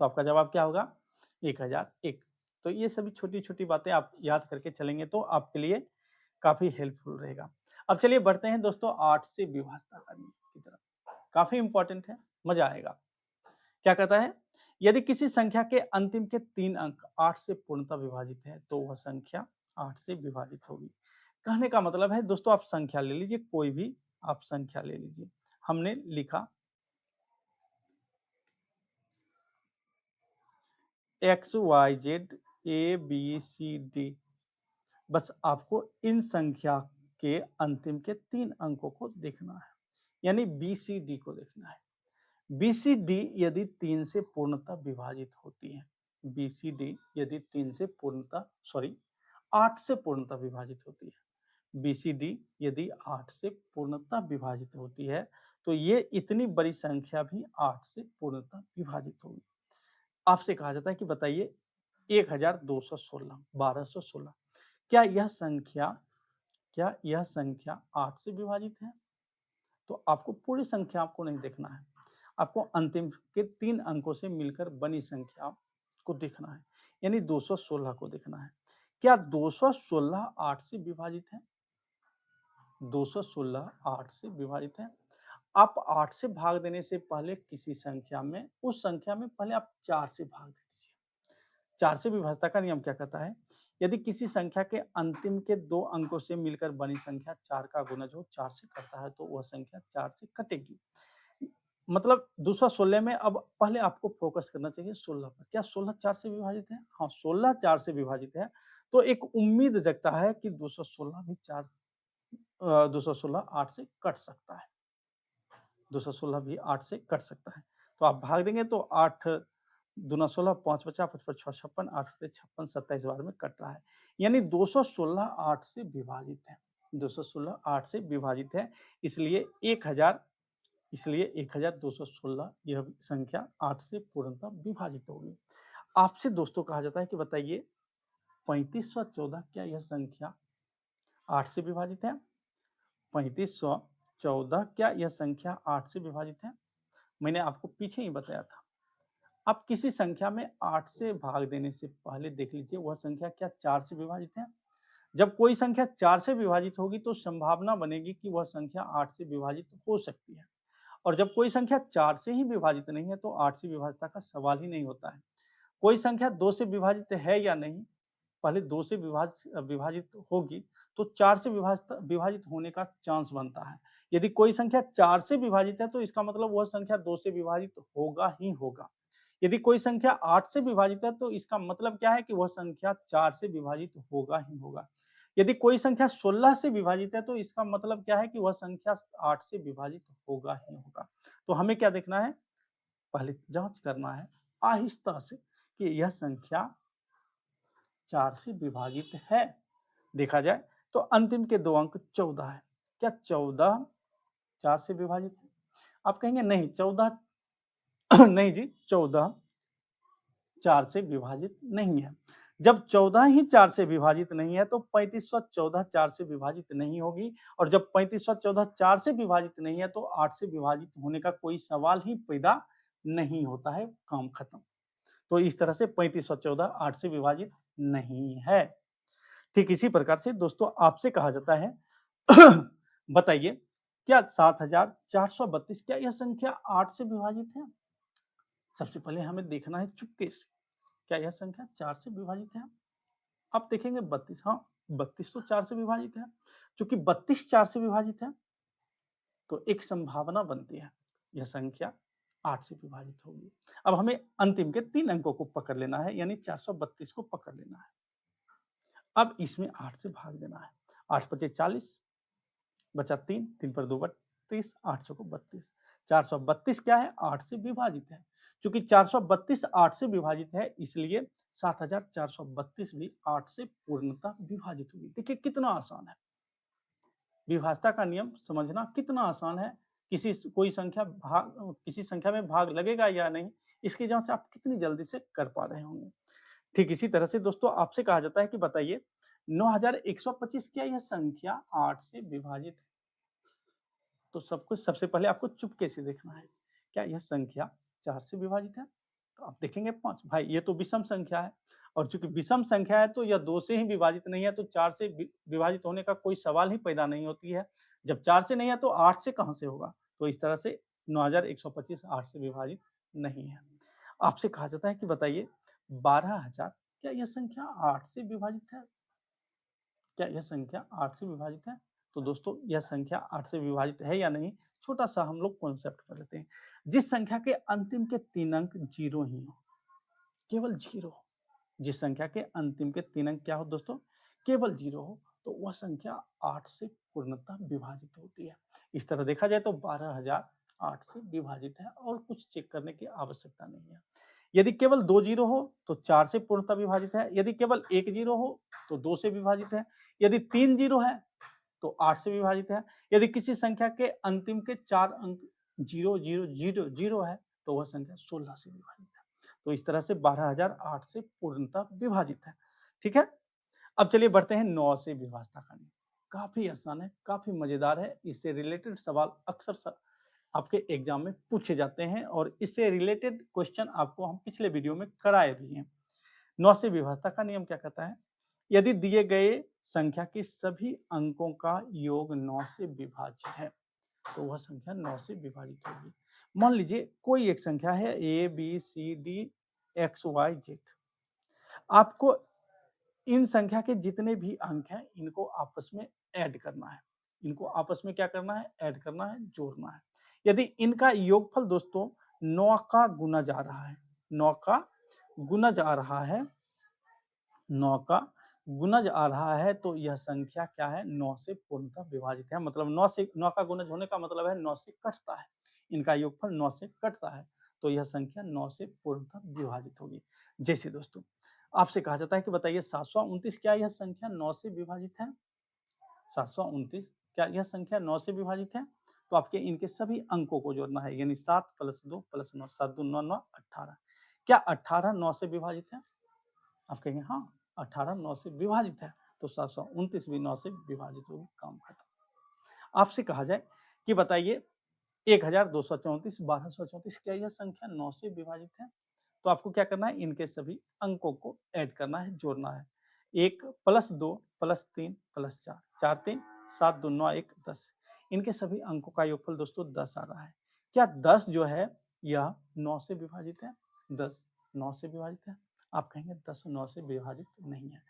तो आपका जवाब क्या होगा? 1001। तो ये सभी छोटी-छोटी बातें आप याद करके चलेंगे तो आपके लिए काफ़ी हेल्पफुल रहेगा। अब चलिए बढ़ते हैं दोस्तों 8 से विभाज्यता करने की तरफ। काफ़ी इंपॉर्टेंट है, मज़ा आएगा। क्या कहता है? यदि किसी संख्या के अंतिम के 3 अंक 8 से पूर्णतः विभाजित है तो वह संख्या 8 से विभाजित होगी। कहने का मतलब है दोस्तों आप संख्या ले लीजिए, कोई भी आप संख्या ले लीजिए। हमने लिखा X Y Z A B C D. बस आपको इन संख्या के अंतिम के 3 अंकों को देखना है, यानी बी सी डी को देखना है। बी सी डी यदि 3 से पूर्णतः विभाजित होती है, बी सी डी यदि 3 से पूर्णतः 8 से पूर्णतः विभाजित होती है, बी सी डी यदि 8 से पूर्णतः विभाजित होती है तो ये इतनी बड़ी संख्या भी 8 से पूर्णतः विभाजित होगी। आपसे कहा जाता है कि बताइए 1216 1216 क्या यह संख्या 8 से विभाजित है? तो आपको पूरी संख्या आपको नहीं देखना है, आपको अंतिम के 3 अंकों से मिलकर बनी संख्या को देखना है, यानी 216 को देखना है। क्या 216 8 से विभाजित है? 216 8 से विभाजित है। आप 8 से भाग देने से पहले किसी संख्या में, उस संख्या में पहले आप 4 से भाग दीजिए। 4 से विभाज्यता का नियम क्या कहता है? यदि किसी संख्या के अंतिम के 2 अंकों से मिलकर बनी संख्या 4 का गुणज हो 4 से करता है तो वह संख्या 4 से कटेगी। मतलब 216 में अब पहले आपको फोकस करना चाहिए 16 पर। क्या 16 4 से विभाजित है? हाँ, 16 4 से विभाजित है। तो एक उम्मीद जगता है कि 216 भी 216 8 से कट सकता है। 216 भी 8 से कट सकता है। तो आप भाग देंगे तो 8 दूना 16, 5 बचा, 5 5 6 56, 8 7 56, 27 बार में कट रहा है। यानी 216 8 से विभाजित है। 216 8 से विभाजित है, इसलिए 1216 यह संख्या 8 से पूर्णतः विभाजित होगी। आपसे दोस्तों कहा जाता है कि बताइए 3514 क्या यह संख्या 8 से विभाजित है? 3514 क्या यह संख्या 8 से विभाजित है? मैंने आपको पीछे ही बताया था। आप किसी संख्या में 8 से भाग देने से पहले देख लीजिए वह संख्या क्या 4 से विभाजित है? जब कोई संख्या 4 से विभाजित होगी तो संभावना बनेगी कि वह संख्या 8 से विभाजित हो सकती है, और जब कोई संख्या 4 से ही विभाजित नहीं है तो 8 से विभाज्यता का सवाल ही नहीं होता है। कोई संख्या 2 से विभाजित है या नहीं, पहले 2 से विभाजित होगी तो 4 से विभाजित होने का चांस बनता है। यदि कोई संख्या 4 से विभाजित है तो इसका मतलब वह संख्या 2 से विभाजित होगा ही होगा। यदि कोई संख्या 8 से विभाजित है तो इसका मतलब क्या है कि वह संख्या 4 से विभाजित होगा ही होगा। यदि कोई संख्या 16 से विभाजित है तो इसका मतलब क्या है कि वह संख्या 8 से विभाजित होगा ही होगा। तो हमें क्या देखना है? पहले जांच करना है आहिस्ता से कि यह संख्या 4 से विभाजित है। देखा जाए तो अंतिम के 2 अंक 14 है। क्या 14 4 से विभाजित है? आप कहेंगे नहीं 14 नहीं जी, 14 4 से विभाजित नहीं है। जब 14 ही 4 से विभाजित नहीं है तो 3514 4 से विभाजित नहीं होगी, और जब 3514 4 से विभाजित नहीं है तो 8 से विभाजित होने का कोई सवाल ही पैदा नहीं होता है, काम खत्म। तो इस तरह से 3514 8 से विभाजित नहीं है। ठीक इसी प्रकार से दोस्तों आपसे कहा जाता है बताइए क्या 7432 क्या यह संख्या 8 से विभाजित है? सबसे पहले हमें देखना है चुपके से, क्या यह संख्या 4 से विभाजित है? आप देखेंगे 32, हाँ 32 तो 4 से विभाजित है। चूंकि 32 4 से विभाजित है तो एक संभावना बनती है यह संख्या 8 से विभाजित होगी। अब हमें अंतिम के 3 अंकों को पकड़ लेना है, यानी 432 को पकड़ लेना है। अब इसमें 8 से भाग देना है। 8 पचे 40, बचा 3, 3 पर 2 32, 8 चौको 32। 432 क्या है? 8 से विभाजित है। चूंकि 432 8 से विभाजित है, इसलिए 7432 भी 8 से पूर्णतः विभाजित होगी। देखिए कितना आसान है, विभाजता का नियम समझना कितना आसान है। कोई संख्या किसी संख्या में भाग लगेगा या नहीं, इसकी जांच आप कितनी जल्दी से कर पा रहे होंगे। ठीक इसी तरह से दोस्तों आपसे कहा जाता है कि बताइए 9125 क्या यह संख्या 8 से विभाजित है? तो सबसे पहले आपको चुपके से देखना है, क्या यह संख्या 4 से विभाजित है? तो आप देखेंगे 5, भाई ये तो विषम संख्या है, और चूंकि विषम संख्या है तो यह 2 से ही विभाजित नहीं है, तो 4 से विभाजित होने का कोई सवाल ही पैदा नहीं होती है। जब 4 से नहीं है तो 8 से कहां से होगा? तो इस तरह से 9125 8 से विभाजित नहीं है। आपसे कहा जाता है कि बताइए 12000 क्या यह संख्या 8 से विभाजित है? क्या यह संख्या 8 से विभाजित है? तो दोस्तों यह संख्या 8 से विभाजित है या नहीं, छोटा सा हम लोग कॉन्सेप्ट कर लेते हैं। जिस संख्या के अंतिम के 3 अंक 0 ही हो, केवल 0 हो, जिस संख्या के अंतिम के 3 अंक क्या हो दोस्तों? केवल 0 हो, तो वह संख्या 8 से पूर्णतः विभाजित होती है। इस तरह देखा जाए तो 12000 8 से विभाजित है और कुछ चेक करने की आवश्यकता नहीं है। यदि केवल 2 जीरो हो तो 4 से पूर्णतः विभाजित है, यदि केवल 1 जीरो हो तो 2 से विभाजित है, यदि 3 जीरो है तो 8 से विभाजित है, यदि किसी संख्या के अंतिम के 4 अंक 0 है तो वह संख्या 16 से विभाजित है। तो इस तरह से 12008 से पूर्णतः विभाजित है। ठीक है, अब चलिए बढ़ते हैं 9 से विभाजता का नियम। काफी आसान है, काफी मजेदार है, इससे रिलेटेड सवाल अक्सर आपके एग्जाम में पूछे जाते हैं और इससे रिलेटेड क्वेश्चन आपको हम पिछले वीडियो में कराए भी हैं। 9 से विभाजता का नियम क्या कहता है? यदि दिए गए संख्या के सभी अंकों का योग 9 से विभाज्य है तो वह संख्या 9 से विभाजित होगी। मान लीजिए कोई एक संख्या है A B C D X Y Z, आपको इन संख्या के जितने भी अंक हैं इनको आपस में ऐड करना है। इनको आपस में क्या करना है? ऐड करना है, जोड़ना है। यदि इनका योगफल दोस्तों 9 का गुना जा रहा है, 9 का गुना जा रहा है, 9 का गुणज आ रहा है, तो यह संख्या क्या है? 9 से पूर्णतः विभाजित है। मतलब 9 का गुणज होने का मतलब है 9 से कटता है, इनका योगफल 9 से कटता है, तो यह संख्या 9 से पूर्णतः विभाजित होगी। जैसे दोस्तों आपसे कहा जाता है कि बताइए 729 क्या यह संख्या 9 से विभाजित है? 729 क्या यह संख्या 9 से विभाजित है? तो आपके इनके सभी अंकों को जोड़ना है, यानी 7 + 2 + 9, 7 2 9 9 18। क्या 18 9 से विभाजित है? आप कहेंगे हाँ 18 9 से विभाजित है, तो 729 भी 9 से विभाजित होगी, काम खत्म। आपसे कहा जाए कि बताइए 1234 1234 क्या यह संख्या 9 से विभाजित है? तो आपको क्या करना है? इनके सभी अंकों को ऐड करना है, जोड़ना है। 1 + 2 + 3 + 4, 4 3 7 2 9 1 10, इनके सभी अंकों का योगफल दोस्तों 10 आ रहा है। क्या 10 जो है यह 9 से विभाजित है? 10 9 से विभाजित है? आप कहेंगे 10 9 से विभाजित नहीं है।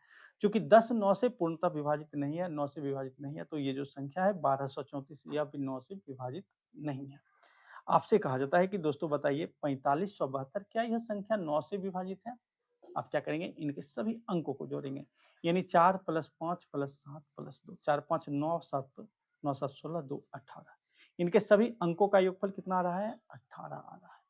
चूंकि 10 9 से पूर्णतः विभाजित नहीं है, 9 से विभाजित नहीं है, तो ये जो संख्या है 1234 यह भी 9 से विभाजित नहीं है। आपसे कहा जाता है कि दोस्तों बताइए 4572 क्या यह संख्या 9 से विभाजित है? आप क्या करेंगे? इनके सभी अंकों को जोड़ेंगे, यानी 4 + 5 + 7 + 2, 4 5 9 7 9 7 16 2 18, इनके सभी अंकों का योगफल कितना आ रहा है? 18 आ रहा है।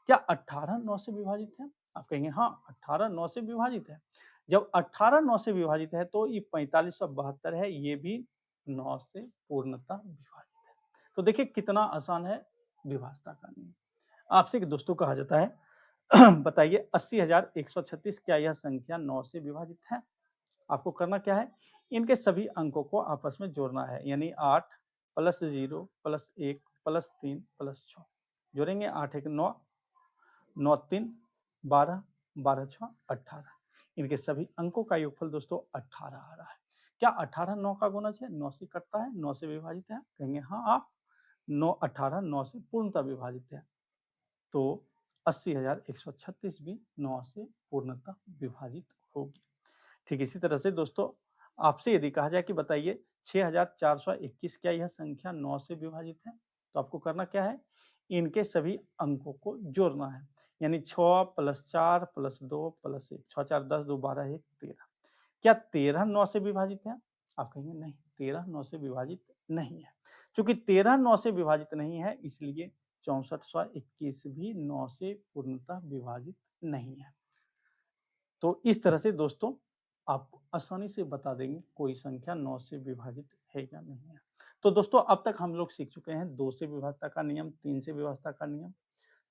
क्या 18 9 से विभाजित है? आप कहेंगे हाँ 18 9 से विभाजित है। जब 18 9 से विभाजित है तो ये 4572 है, ये भी 9 से पूर्णतः विभाजित है। तो देखिए कितना आसान है विभाजता का नियम। आपसे दोस्तों कहा जाता है बताइए 80,136 क्या यह संख्या 9 से विभाजित है? आपको करना क्या है? इनके सभी अंकों को आपस में जोड़ना है, यानी 8 + 0 + 1 + 3 + 6 जोड़ेंगे। 8 1 9 9 3 12 12 6 18, इनके सभी अंकों का योगफल दोस्तों 18 आ रहा है। क्या 18 9 का गुणज है? 9 से कटता है, 9 से विभाजित है? कहेंगे हाँ आप। 9 18 9 से पूर्णतः विभाजित है, तो 80,136 भी 9 से पूर्णतः विभाजित होगी। ठीक इसी तरह से दोस्तों आपसे यदि कहा जाए कि बताइए 6,421 क्या यह संख्या 9 से विभाजित है, तो आपको करना क्या है, इनके सभी अंकों को जोड़ना है, यानी 6 + 4 + 2 + 1, 6 4 10 2 12 1 13। क्या 13 9 से विभाजित है? आप कहेंगे नहीं, 13 9 से विभाजित नहीं है। चूंकि 13 9 से विभाजित नहीं है, इसलिए 6421 भी 9 से पूर्णतः विभाजित नहीं है। तो इस तरह से दोस्तों आप आसानी से बता देंगे कोई संख्या 9 से विभाजित है या नहीं है। तो दोस्तों अब तक हम लोग सीख चुके हैं 2 से विभाज्यता का नियम, 3 से विभाज्यता का नियम,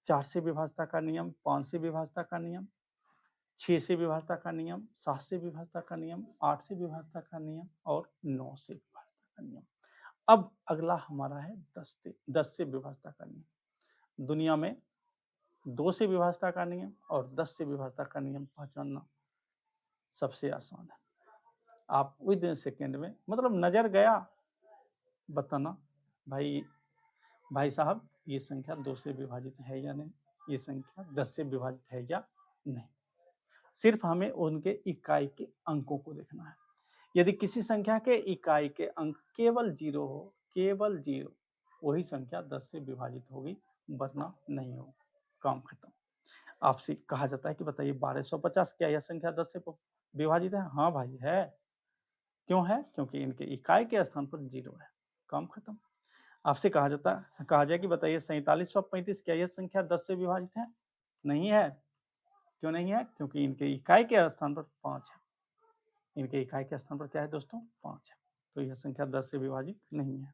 4 से विभाज्यता का नियम, 5 से विभाज्यता का नियम, 6 से विभाज्यता का नियम, 7 से विभाज्यता का नियम, 8 से विभाज्यता का नियम और 9 से विभाज्यता का नियम। अब अगला हमारा है 10 से विभाज्यता का नियम। दुनिया में 2 से विभाज्यता का नियम और 10 से विभाज्यता का नियम पहचानना सबसे आसान है। आप विद इन सेकेंड में, मतलब नजर गया, बताना भाई भाई साहब ये संख्या 2 से विभाजित है या नहीं, ये संख्या 10 से विभाजित है या नहीं। सिर्फ हमें उनके इकाई के अंकों को देखना है। यदि किसी संख्या के इकाई के अंक केवल 0 हो, केवल 0, वही संख्या 10 से विभाजित होगी, वरना नहीं होगी। काम खत्म। आपसे कहा जाता है कि बताइए 1250 क्या यह संख्या 10 से विभाजित है? हाँ भाई है। क्यों है? क्योंकि इनके इकाई के स्थान पर 0 है। काम खत्म। आपसे कहा जाए कि बताइए 4735 क्या यह संख्या 10 से विभाजित है? नहीं है। क्यों नहीं है? क्योंकि इनके इकाई के स्थान पर 5 है। इनके इकाई के स्थान पर क्या है दोस्तों? 5 है। तो यह संख्या 10 से विभाजित नहीं है।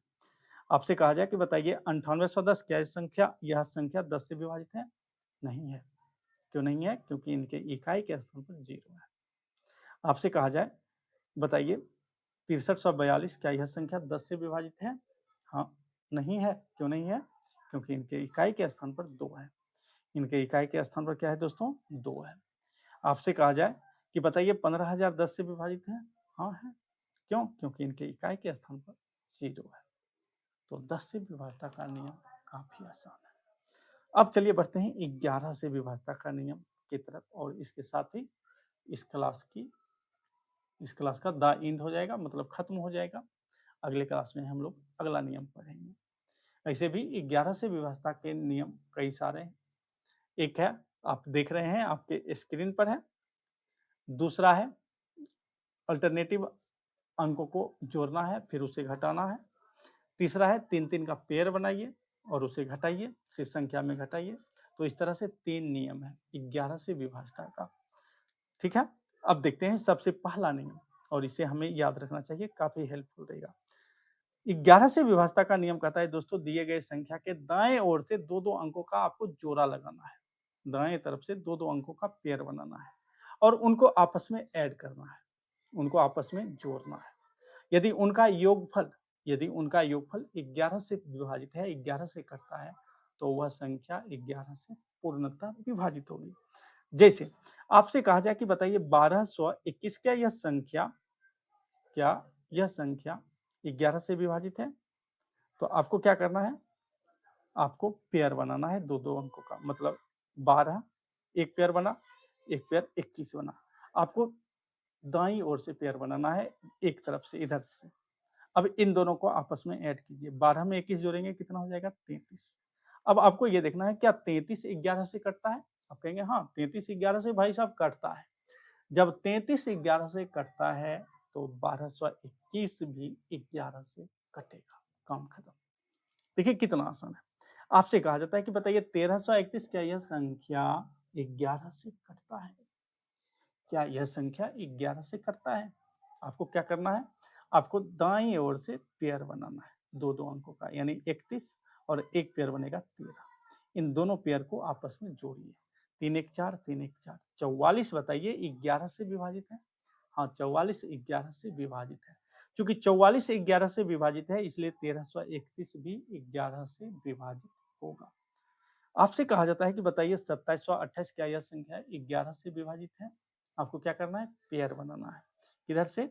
आपसे कहा जाए कि बताइए 9810 क्या यह संख्या 10 से विभाजित है? नहीं है। क्यों नहीं है? क्योंकि इनके इकाई के स्थान पर 0 है। आपसे कहा जाए बताइए 6342 क्या यह संख्या 10 से विभाजित है? हाँ, नहीं है। क्यों नहीं है? क्योंकि इनके इकाई के स्थान पर 2 है। इनके इकाई के स्थान पर क्या है दोस्तों? 2 है। आपसे कहा जाए कि बताइए 15010 से विभाजित है? हाँ है। क्यों? क्योंकि इनके इकाई के स्थान पर 0 है। तो 10 से विभाज्यता का नियम काफी आसान है। अब चलिए बढ़ते हैं 11 से विभाज्यता का नियम की तरफ, और इसके साथ ही इस क्लास का द एंड हो जाएगा, मतलब खत्म हो जाएगा। अगले क्लास में हम लोग अगला नियम पढ़ेंगे। ऐसे भी 11 से विभाज्यता के नियम कई सारे हैं। एक है, आप देख रहे हैं, आपके स्क्रीन पर है। दूसरा है अल्टरनेटिव अंकों को जोड़ना है, फिर उसे घटाना है। तीसरा है 3-3 का पेयर बनाइए और उसे घटाइए, शेष संख्या में घटाइए। तो इस तरह से 3 नियम है 11 से विभाज्यता का। ठीक है, अब देखते हैं सबसे पहला नियम, और इसे हमें याद रखना चाहिए, काफी हेल्पफुल रहेगा। 11 से विभाज्यता का नियम कहता है दोस्तों, दिए गए संख्या के दाएं ओर से 2-2 अंकों का आपको जोड़ा लगाना है। दाएं तरफ से 2-2 अंकों का पेयर बनाना है और उनको आपस में ऐड करना है, उनको आपस में जोड़ना है। यदि उनका योगफल 11 से विभाजित है, 11 से कटता है, तो वह संख्या 11 से पूर्णतः विभाजित होगी। जैसे आपसे कहा जाए कि बताइए 1221 क्या यह संख्या 11 से विभाजित है? तो आपको क्या करना है, आपको पेयर बनाना है 2-2 अंकों का, मतलब 12 एक पेयर बना, एक पेयर 21 बना। आपको दाईं ओर से पेयर बनाना है, एक तरफ से, इधर से। अब इन दोनों को आपस में ऐड कीजिए, 12 में 21 जोड़ेंगे कितना हो जाएगा? 33। अब आपको ये देखना है क्या 33 11 से कटता है? आप कहेंगे हाँ 33 11 से भाई साहब कटता है। जब 33 11 से कटता है तो 1221 भी 11 से कटेगा। काम खत्म। देखिए कितना आसान है। आपसे कहा जाता है कि बताइए 1331 क्या यह संख्या 11 से कटता है? क्या यह संख्या 11 से कटता है? आपको क्या करना है, आपको दाईं ओर से पेयर बनाना है 2-2 अंकों का, यानी 31 और एक पेयर बनेगा 13। इन दोनों पेयर को आपस में जोड़िए, 3 1 4 3 1 4 44 बताइए 11 से विभाजित है? हाँ 44 11 से विभाजित है। चूंकि 44 11 से विभाजित है, इसलिए 1331 भी 11 से विभाजित होगा। आपसे कहा जाता है कि बताइए 2728 क्या यह संख्या 11 से विभाजित है? आपको क्या करना है, पेयर बनाना है। किधर से?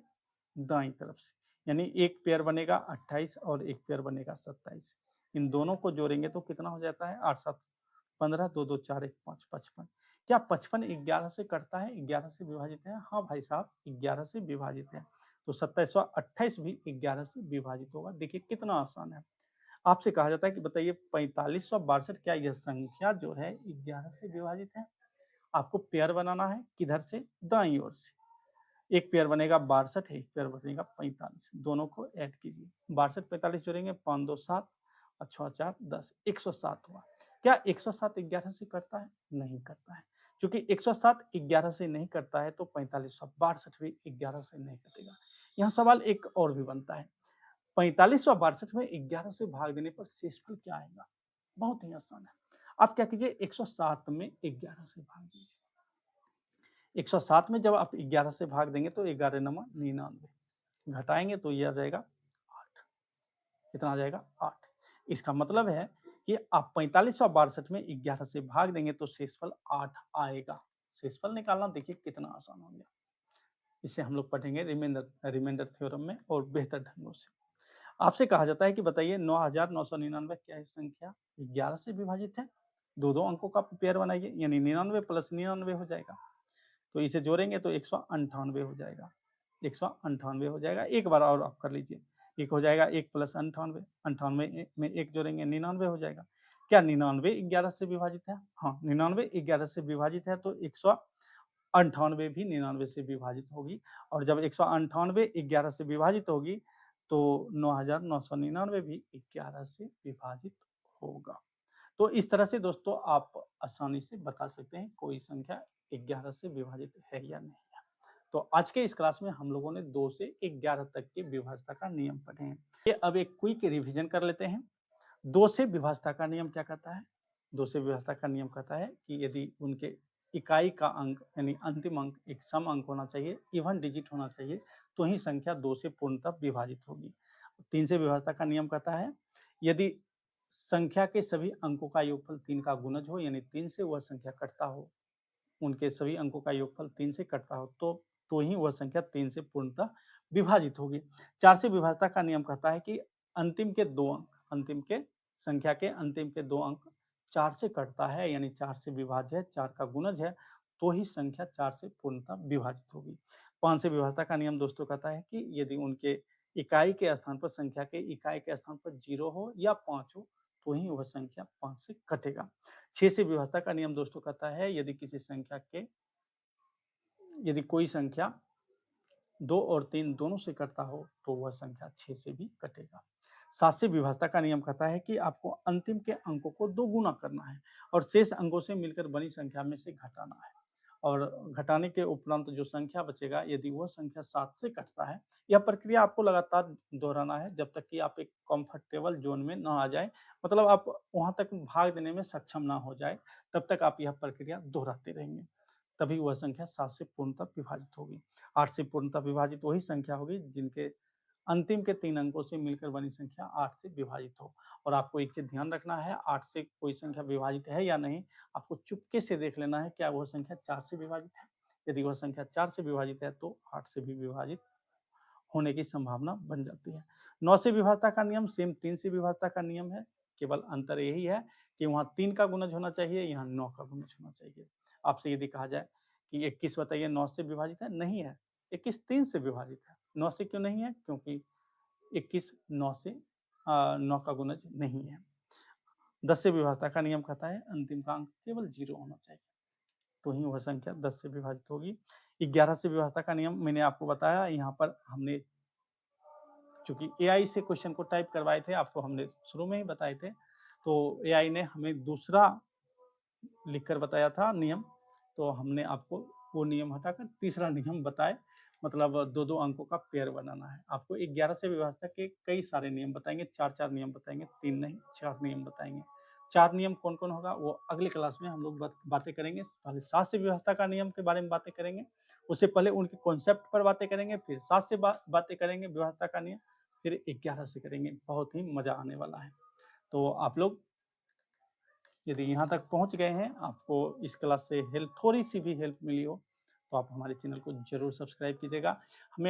दाईं तरफ से, यानी एक पेयर बनेगा 28 और एक पेयर बनेगा 27। इन दोनों को जोड़ेंगे तो कितना हो जाता है 8 7 15, 2 2 4 1 5 55। क्या 55 11 से कटता है? 11 से विभाजित है? हाँ भाई साहब, 11 से विभाजित है। तो 2728 भी 11 से विभाजित होगा। देखिए कितना आसान है। आपसे कहा जाता है कि बताइए 4562, क्या यह संख्या जो है 11 से विभाजित है? आपको पेयर बनाना है, किधर से? दाईं ओर से। एक पेयर बनेगा 62, एक पेयर बनेगा 45, दोनों को ऐड कीजिए। 62 45 जोड़ेंगे, 5 2 7 और 6 4 10, 107 हुआ। क्या 107 11 से करता है? नहीं करता है। क्योंकि 107 11 से नहीं करता है तो 4562 भी 11 से नहीं कटेगा। यहाँ सवाल एक और भी बनता है, 4562 में 11 से भाग देने पर शेषफल क्या आएगा? बहुत ही आसान है। आप क्या कीजिए, 107 में 11 से भाग दीजिए। 107 में जब आप 11 से भाग देंगे तो 11 नमा 99, घटाएंगे तो ये आ जाएगा 8। कितना आ जाएगा? 8। इसका मतलब है कि आप 4562 में 11 से भाग देंगे तो शेषफल 8 आएगा। शेषफल निकालना देखिए कितना आसान हो गया। इसे हम लोग पढ़ेंगे रिमाइंडर थ्योरम में और बेहतर ढंगों से। आपसे कहा जाता है कि बताइए 9999 क्या है संख्या? 11 से विभाजित है। दो दो अंकों का पेयर बनाइए, यानी 99 प्लस 99 हो जाएगा। तो इसे जोड़ेंगे तो 198 हो जाएगा। 198 हो जाएगा। एक बार और आप कर लीजिए, एक हो जाएगा 1 प्लस 98, 98 में एक जोड़ेंगे 99 हो जाएगा। क्या 99 11 से विभाजित है? हाँ, 99 11 से विभाजित है तो 198 भी 99 से विभाजित होगी। और जब 198 11 से विभाजित होगी तो 9999 भी 11 से विभाजित होगा। तो इस तरह से दोस्तों आप आसानी से बता सकते हैं कोई संख्या 11 से विभाजित है या नहीं है। तो आज के इस क्लास में हम लोगों ने 2 से 11 तक की विभाज्यता का नियम पढ़े हैं। ये अब एक क्विक रिवीजन कर लेते हैं। 2 से विभाज्यता का नियम क्या कहता है? 2 से विभाज्यता का नियम कहता है कि यदि उनके इकाई का अंक यानी अंतिम अंक एक सम अंक होना चाहिए, इवन डिजिट होना चाहिए, तो ही संख्या 2 से पूर्णतः विभाजित होगी। 3 से विभाज्यता का नियम कहता है यदि संख्या के सभी अंकों का योगफल 3 का गुणज हो, यानी 3 से वह संख्या कटता हो, उनके सभी अंकों का योगफल 3 से कटता हो तो ही वह संख्या 3 से पूर्णतः विभाजित होगी। 4 से विभाज्यता का नियम कहता है कि अंतिम के 2 अंक, अंतिम के संख्या के अंतिम के 2 अंक 4 से कटता है, यानी 4 से विभाज्य है, 4 का गुणज है, तो ही संख्या 4 से पूर्णतः विभाजित होगी। 5 से विभाज्यता का नियम दोस्तों कहता है कि यदि उनके इकाई के स्थान पर संख्या के इकाई के स्थान पर 0 हो या 5 हो तो ही वह संख्या 5 से कटेगा। 6 से विभाज्यता का नियम दोस्तों कहता है यदि किसी संख्या के यदि कोई संख्या 2 और 3 दोनों से कटता हो तो वह संख्या 6 से भी कटेगा। 7 से विभाज्यता का नियम कहता है कि आपको अंतिम के अंकों को 2 गुना करना है और शेष अंकों से मिलकर बनी संख्या में से घटाना है, और घटाने के उपरांत जो संख्या बचेगा यदि वह संख्या 7 से कटता है, यह प्रक्रिया आपको लगातार दोहराना है जब तक कि आप एक कंफर्टेबल जोन में ना आ जाए, मतलब आप वहां तक भाग देने में सक्षम ना हो जाए, तब तक आप यह प्रक्रिया दोहराते रहेंगे, तभी वह संख्या 7 से पूर्णतः विभाजित होगी। 8 से पूर्णतः विभाजित वही संख्या होगी जिनके अंतिम के 3 अंकों से मिलकर बनी संख्या 8 से विभाजित हो। और आपको एक चीज ध्यान रखना है, 8 से कोई संख्या विभाजित है या नहीं, आपको चुपके से देख लेना है क्या वह संख्या 4 से विभाजित है। यदि वह संख्या 4 से विभाजित है तो 8 से भी विभाजित होने की संभावना बन जाती है। 9 से विभाज्यता का नियम सेम 3 से विभाज्यता का नियम है, केवल अंतर यही है कि वहाँ 3 का गुणज होना चाहिए, यहाँ 9 का गुणज होना चाहिए। आपसे यदि कहा जाए कि 21 बताइए 9 से विभाजित है, नहीं है, 21 3 से विभाजित है। 9 से क्यों नहीं है? क्योंकि 21 9 से 9 का गुणज नहीं है। 10 से विभाज्यता का नियम कहता है अंतिम का अंक केवल 0 होना चाहिए, तो ही वह संख्या 10 से विभाजित होगी। 11 से विभाज्यता का नियम मैंने आपको बताया, यहाँ पर हमने चूंकि एआई से क्वेश्चन को टाइप करवाए थे, आपको हमने शुरू में ही बताए थे, तो एआई ने हमें दूसरा लिखकर बताया था नियम, तो हमने आपको वो नियम हटाकर तीसरा नियम बताए, मतलब 2-2 अंकों का पेयर बनाना है। आपको 11 से विभाज्यता के कई सारे नियम बताएंगे, 4-4 नियम बताएंगे, 3 नहीं 4 नियम बताएंगे। 4 नियम कौन-कौन होगा वो अगली क्लास में हम लोग बातें करेंगे। पहले 7 से विभाज्यता का नियम के बारे में बातें करेंगे, उससे पहले उनके कॉन्सेप्ट पर बातें करेंगे, फिर 7 से बातें करेंगे विभाज्यता का नियम, फिर 11 से करेंगे। बहुत ही मजा आने वाला है। तो आप लोग यदि यहाँ तक पहुँच गए हैं, आपको इस क्लास से हेल्प थोड़ी सी भी हेल्प मिली हो तो आप हमारे चैनल को जरूर सब्सक्राइब कीजिएगा। हमें